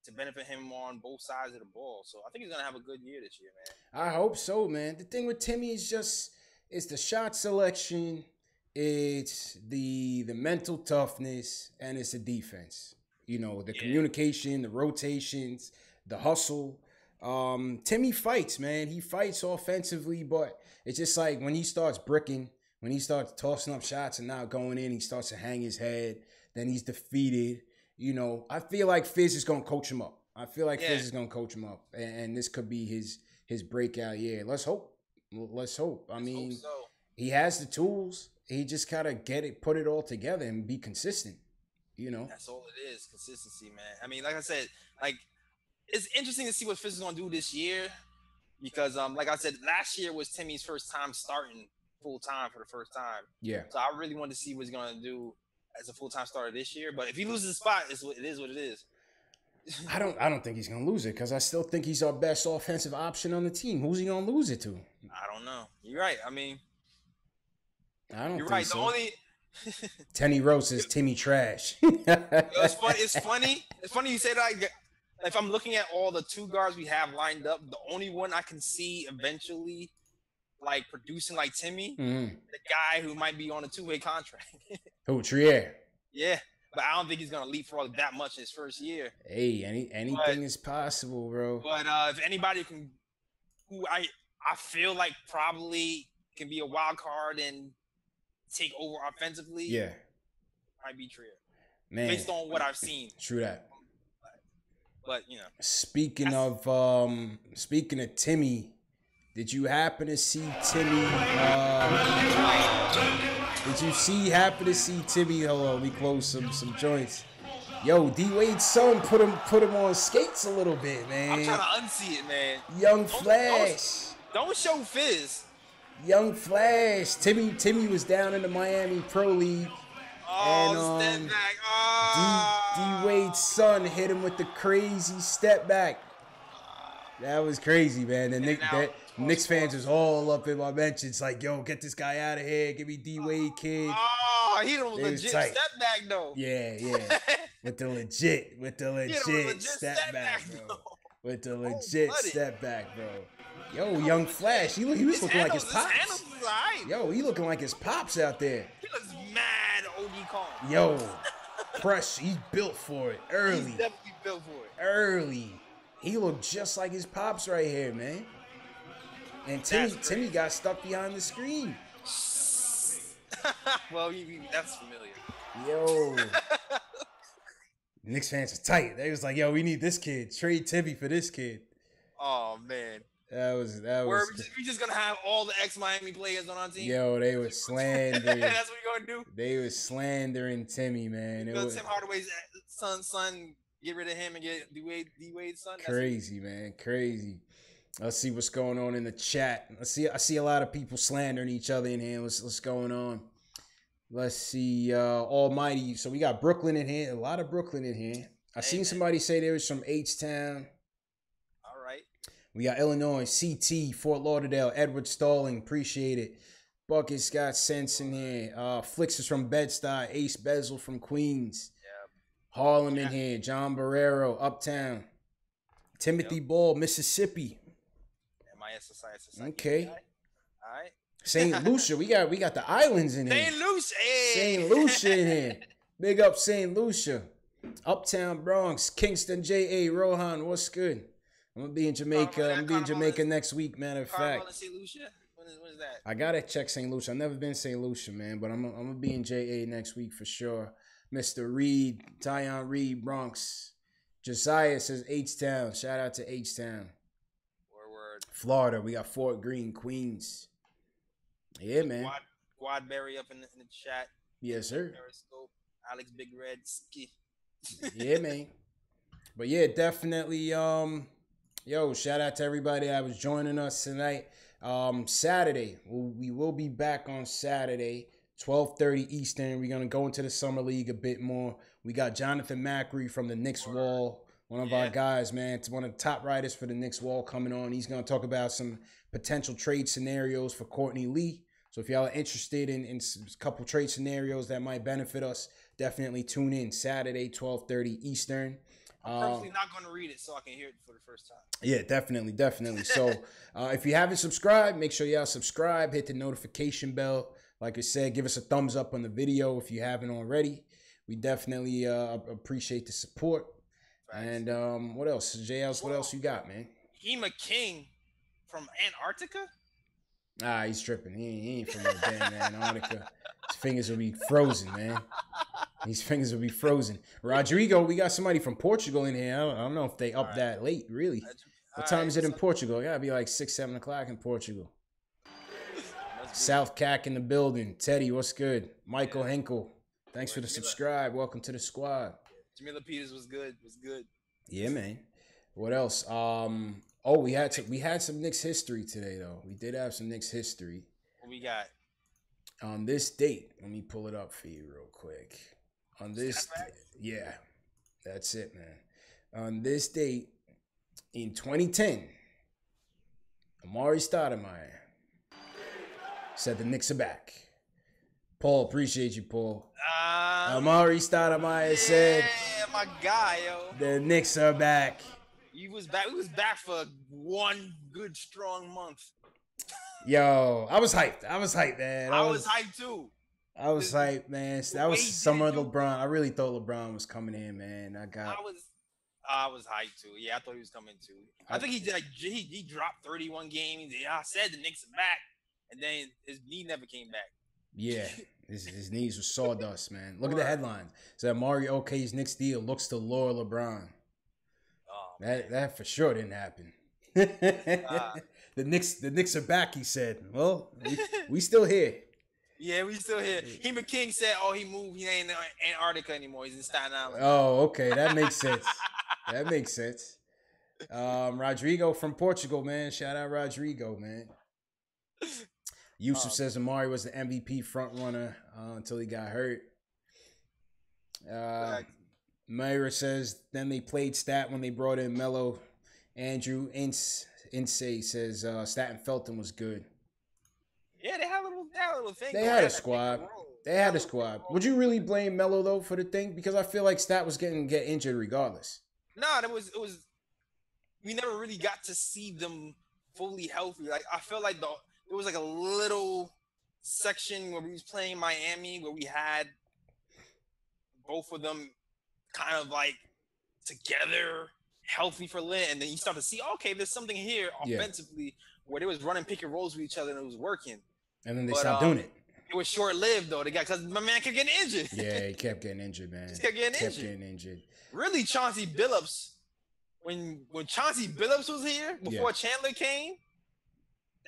to benefit him on both sides of the ball. So I think he's going to have a good year this year, man. I hope so, man. The thing with Timmy is it's the shot selection, it's the mental toughness, and it's the defense. You know, the communication, the rotations, the hustle. Timmy fights, man. He fights offensively, but it's just like when he starts bricking, when he starts tossing up shots and not going in, he starts to hang his head, then he's defeated. You know, I feel like Fizz is going to coach him up. Fizz is going to coach him up. And this could be his breakout year. Let's hope. I mean, he has the tools. He just got to put it all together and be consistent, you know? That's all it is, consistency, man. I mean, like I said, it's interesting to see what Fizz is going to do this year because, like I said, last year was Timmy's first time starting full-time for the first time. Yeah. So I really want to see what he's going to do as a full-time starter this year. But if he loses the spot, it is what it is. I don't think he's gonna lose it because I still think he's our best offensive option on the team. Who's he gonna lose it to? I don't know. You're right. I mean, I don't you're think right. so. The only Tenny Rose is Timmy Trash. it's funny. It's funny. It's funny you say that. If I'm looking at all the two guards we have lined up, the only one I can see eventually like producing like Timmy, the guy who might be on a two-way contract. Who, Trier? Yeah, but I don't think he's gonna leapfrog that much his first year. Hey, anything is possible, bro. But if anybody who I feel like probably can be a wild card and take over offensively, yeah, might be Trier. Man, based on what I've seen. True that. But you know, speaking of Timmy, did you happen to see Timmy? Happen to see Timmy? Hold on, we close some joints. Yo, D-Wade's son put him on skates a little bit, man. I'm trying to unsee it, man. Young Flash. Don't show Fizz. Young Flash. Timmy was down in the Miami Pro League. Oh, and step back. D-Wade's son hit him with the crazy step back. That was crazy, man. The Knicks fans was all up in my mentions like, yo, get this guy out of here. Give me D-Wade, kid. Oh, he don't legit step back, though. Yeah. With the legit step back, bro. With the legit step back, bro. Yo, Young Flash, he was looking like his pops. Yo, he looking like his pops out there. He looks mad OD calm. Yo, Fresh, he built for it early. He's definitely built for it. Early. He looked just like his pops right here, man. And Timmy got stuck behind the screen. Well, that's familiar. Yo. Knicks fans are tight. They was like, yo, we need this kid. Trade Timmy for this kid. Oh, man. That was. We just gonna have all the ex-Miami players on our team. Yo, they were slandering. That's what we gonna do. They was slandering Timmy, man. Tim Hardaway's son, get rid of him and get D-Wade's son. Crazy, man, crazy. Let's see what's going on in the chat. I see a lot of people slandering each other in here. What's going on? Let's see. Almighty. So we got Brooklyn in here. A lot of Brooklyn in here. I seen somebody say there was from H-Town. We got Illinois, CT, Fort Lauderdale, Edward Stalling, appreciate it. Bucket's got sense in here. Flicks is from Bed-Stuy, Ace Bezel from Queens. Yep. Harlem in here, John Barrero, Uptown. Timothy Ball, Mississippi. MISSI. Okay. All right. St. Lucia, we got the islands in here. St. Lucia, hey. St. Lucia in here. Big up St. Lucia. Uptown Bronx, Kingston, J.A. Rohan, what's good? I'm gonna be in Jamaica. Next week, matter of fact. St. Lucia? When is that? I gotta check St. Lucia. I've never been St. Lucia, man, but I'm gonna be in JA next week for sure. Mr. Reed, Tyon Reed, Bronx. Josiah says H-Town. Shout out to H-Town. Word. Florida, we got Fort Greene, Queens. Yeah, man. Guadberry up in the chat. Yes, sir. Periscope. Alex Big Red Ski. Yeah, man. But yeah, definitely. Yo, shout out to everybody that was joining us tonight. Saturday, we will be back on Saturday, 12:30 Eastern. We're going to go into the Summer League a bit more. We got Jonathan Macri from the Knicks Wall, one of our guys, man. It's one of the top writers for the Knicks Wall coming on. He's going to talk about some potential trade scenarios for Courtney Lee. So if y'all are interested in a couple trade scenarios that might benefit us, definitely tune in Saturday, 12:30 Eastern. I'm personally not going to read it so I can hear it for the first time. Yeah, definitely. So if you haven't subscribed, make sure y'all subscribe. Hit the notification bell. Like I said, give us a thumbs up on the video if you haven't already. We definitely appreciate the support. Thanks. And what else? JLs, what else you got, man? Hema King from Antarctica? Ah, he's tripping. He ain't from no damn Antarctica. His fingers will be frozen, man. These fingers will be frozen. Rodrigo, we got somebody from Portugal in here. I don't know if they up that late, really. What time is it in Portugal? It gotta be like 6, 7 o'clock in Portugal. South CAC in the building. Teddy, what's good? Michael Henkel, thanks for the subscribe. Welcome to the squad. Jamila Peters was good. Yeah, man. What else? We had some Knicks history today, though. We did have some Knicks history. What we got? On this date, let me pull it up for you real quick. On this, yeah, that's it, man. on this date in 2010, Amari Stoudemire said the Knicks are back. Paul, appreciate you, Paul. Amari Stoudemire said, my guy, yo. The Knicks are back. He was back. We was back for one good, strong month. Yo, I was hyped, man. I was hyped, too. I was hyped, man. That was summer LeBron. I really thought LeBron was coming in, man. I was hyped, too. Yeah, I thought he was coming, too. I think he dropped 31 games. Yeah, I said the Knicks are back. And then his knee never came back. Yeah, his knees were sawdust, man. Look at the headlines. So Amari OK's Knicks deal looks to lure LeBron. Oh, that for sure didn't happen. The Knicks are back, he said. Well, we still here. Yeah, we still here. Hema King said, he moved. He ain't in Antarctica anymore. He's in Staten Island. Oh, okay. That makes sense. That makes sense. Rodrigo from Portugal, man. Shout out Rodrigo, man. Yusuf says Amari was the MVP front runner until he got hurt. Myra says then they played Stat when they brought in Melo. Andrew Ince says Stat and Felton was good. Yeah, they had a little thing. They had a squad. They had a squad. Would you really blame Melo though for the thing? Because I feel like Stat was get injured regardless. Nah, it was. We never really got to see them fully healthy. Like I feel like there was like a little section where we was playing Miami where we had both of them kind of like together, healthy for lit, and then you start to see, okay, there's something here offensively where they was running pick and rolls with each other and it was working. And then they stopped doing it. It was short lived though. Because my man kept getting injured. Yeah, he kept getting injured, man. Just kept getting injured. Really, Chauncey Billups, when Chauncey Billups was here before Chandler came,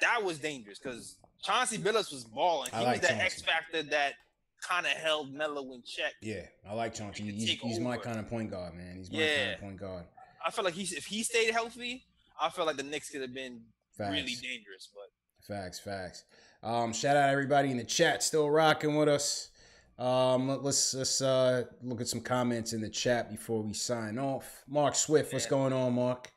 that was dangerous because Chauncey Billups was balling. He was the X factor that kind of held Melo in check. Yeah, I like Chauncey. He's my kind of point guard, man. He's my kind of point guard. I feel like if he stayed healthy, I feel like the Knicks could have been really dangerous. But Facts. Shout out everybody in the chat still rocking with us. Let's look at some comments in the chat before we sign off. Mark Swift, what's going on, Mark?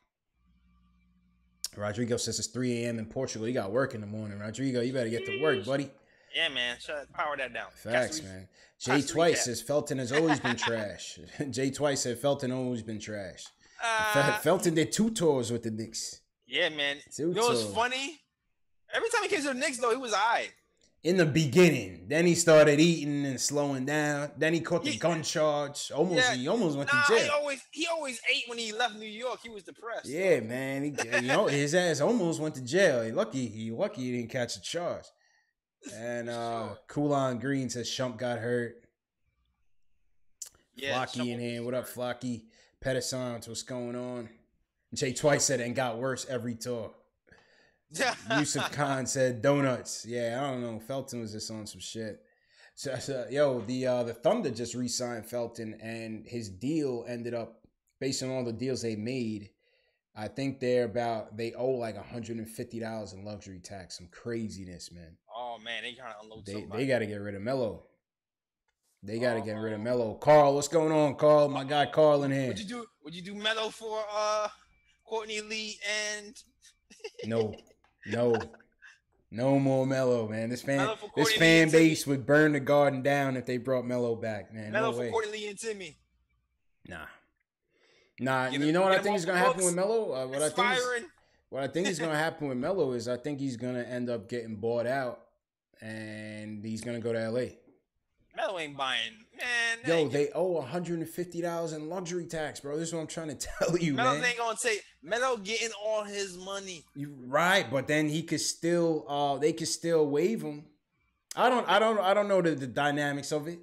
Rodrigo says it's 3 a.m. in Portugal. You got work in the morning. Rodrigo, you better get to work, buddy. Yeah, man. Power that down. Facts, man. Jay Twice says Felton has always been trash. Jay Twice said Felton always been trash. Felton did 2 tours with the Knicks. Yeah, man. You know what's funny? Every time he came to the Knicks, though, he was all right. In the beginning. Then he started eating and slowing down. Then he caught the gun charge. He almost went to jail. He always ate when he left New York. He was depressed. Yeah, man. His ass almost went to jail. He lucky he didn't catch a charge. And Coolon Green says Shump got hurt. Yeah, Flocky in here. What up, Flocky? Pedicons, what's going on? Jay Twice said and got worse every tour. Yusuf Khan said donuts. Yeah, I don't know. Felton was just on some shit. So the Thunder just re-signed Felton, and his deal ended up, based on all the deals they made, I think they owe like $150 in luxury tax. Some craziness, man. Oh man, they gotta unload somebody. They gotta get rid of Melo. They gotta get rid of Melo. Carl, what's going on, Carl? My guy Carl in here. Would you do Melo for Courtney Lee and No more Melo, man. This fan base would burn the Garden down if they brought Melo back, man. Melo no for way. Courtney Lee and Timmy. Nah. You know what I think is gonna happen with Melo? What I think is gonna happen with Melo is I think he's gonna end up getting bought out, and he's gonna go to LA. Melo ain't buying, man. Yo, they owe $150 in luxury tax, bro. This is what I'm trying to tell you, man. Ain't gonna say Melo getting all his money. You right, but then he could still, they could still waive him. I don't know the dynamics of it.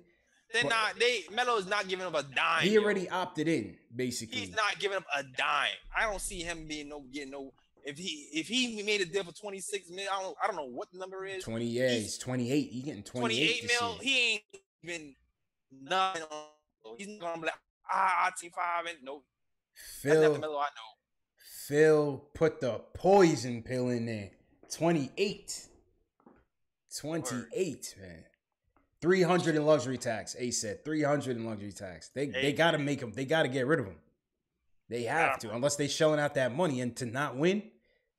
Melo is not giving up a dime. He already opted in, basically. He's not giving up a dime. I don't see him getting no. If he made a deal for $26 million, I don't know what the number is. 20, yeah, he's 28. He getting 28 mil. He ain't even nothing. He's not gonna be like, I take 5 and no. That's not the Melo I know. Phil put the poison pill in there. 28, man. 300 in luxury tax. Ace said 300 in luxury tax. They gotta make him. They gotta get rid of him. They have to, unless they shelling out that money, and to not win,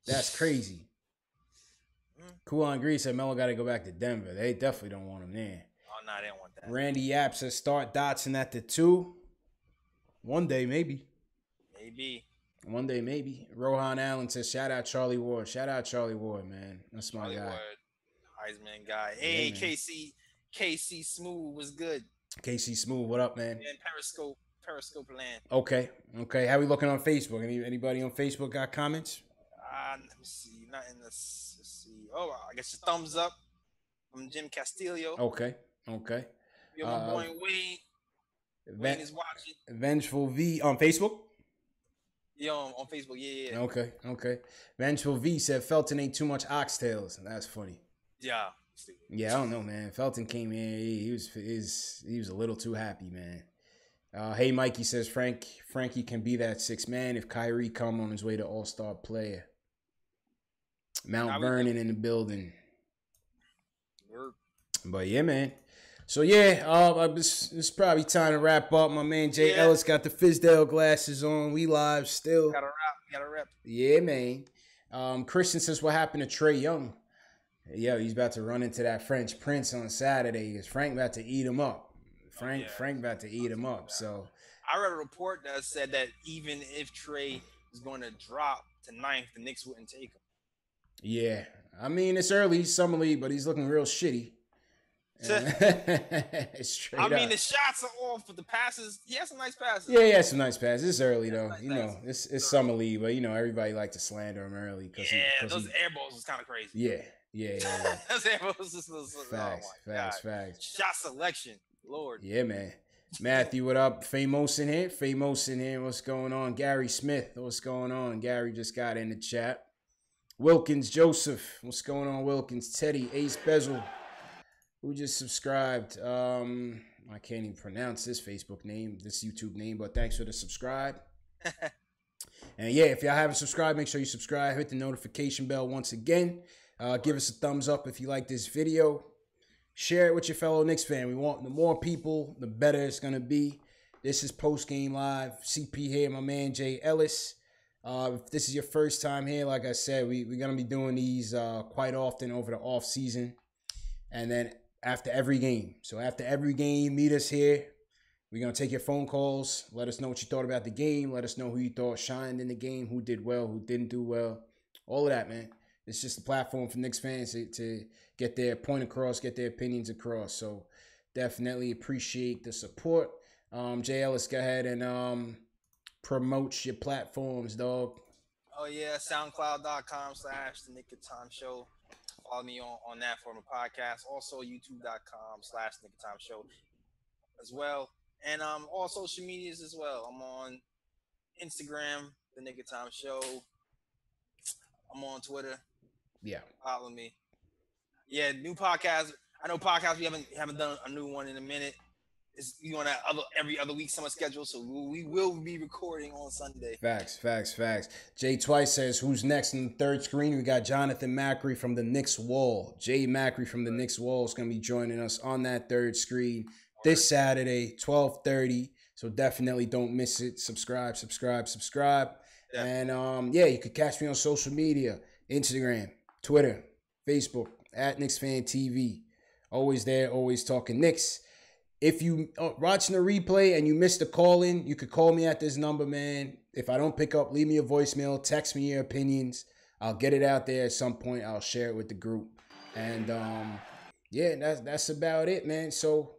that's crazy. Cool on Greece said Melo got to go back to Denver. They definitely don't want him there. Oh, no, they don't want that. Randy Yap says start Dotson at the 2. One day, maybe. One day, maybe. Rohan Allen says shout out Charlie Ward. Shout out Charlie Ward, man. That's my guy. Ward, Heisman guy. Hey, yeah, KC Smooth was good. KC Smooth, what up, man? And Periscope land. Okay. How we looking on Facebook? Anybody on Facebook got comments? Let me see. Not in this. Let's see. Oh, I guess a thumbs up from Jim Castillo. Okay. Yo, my boy Wayne. Wayne is watching. Vengeful V on Facebook? Yo, on Facebook, yeah. Okay. Vengeful V said Felton ain't too much oxtails. That's funny. Yeah. Yeah, I don't know, man. Felton came in. He was a little too happy, man. Hey, Mikey says Frankie can be that 6th man if Kyrie come on his way to All-Star player. Mount Vernon in the building. But yeah, man. So yeah, it's probably time to wrap up. My man Jay Ellis got the Fizdale glasses on. We live still. Gotta rap. Yeah, man. Christian says what happened to Trae Young? Yeah, he's about to run into that French Prince on Saturday. Because Frank about to eat him up. Frank about to eat him up. So I read a report that said that even if Trae is going to drop to 9th, the Knicks wouldn't take him. Yeah, I mean it's early summer league, but he's looking real shitty. I mean, the shots are off, but the passes, he has some nice passes. Yeah, he has some nice passes. It's early though, it's summer league, but everybody like to slander him early because those air balls was kind of crazy. Yeah. Those air balls was Facts. Shot selection, Lord. Yeah, man. Matthew, what up? Famous in here. What's going on? Gary Smith, what's going on? Gary just got in the chat. Wilkins Joseph, what's going on? Wilkins Teddy Ace Bezel, who just subscribed. I can't even pronounce this Facebook name, this YouTube name, but thanks for the subscribe. And yeah, if y'all haven't subscribed, make sure you subscribe. Hit the notification bell once again. Give us a thumbs up if you like this video. Share it with your fellow Knicks fan. We want the more people, the better it's going to be. This is Post Game Live. CP here, my man Jay Ellis. If this is your first time here, like I said, we're going to be doing these quite often over the off season. And then after every game. So after every game, meet us here. We're going to take your phone calls. Let us know what you thought about the game. Let us know who you thought shined in the game, who did well, who didn't do well. All of that, man. It's just a platform for Knicks fans to get their point across, get their opinions across. So definitely appreciate the support. Jay Ellis, go ahead and promote your platforms, dog. Oh, yeah. SoundCloud.com/The Knick of Time Show. Follow me on that form of podcast. Also, YouTube.com/Knick of Time Show as well. And all social medias as well. I'm on Instagram, The Knick of Time Show. I'm on Twitter. Yeah. Follow me. Yeah, new podcast. I know podcasts, we haven't done a new one in a minute. We on that every other week summer schedule, so we will be recording on Sunday. Facts. Jay Twice says, who's next in the third screen? We got Jonathan Macri from the Knicks Wall. Jay Macri from the Knicks Wall is going to be joining us on that third screen this Saturday, 12:30. So definitely don't miss it. Subscribe. Yeah. And you could catch me on social media, Instagram, Twitter, Facebook, at Knicks Fan TV. Always there, always talking Knicks. If you watching the replay and you missed the call-in, you could call me at this number, man. If I don't pick up, leave me a voicemail, text me your opinions. I'll get it out there at some point. I'll share it with the group. And, that's about it, man. So,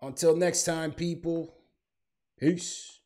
until next time, people, peace.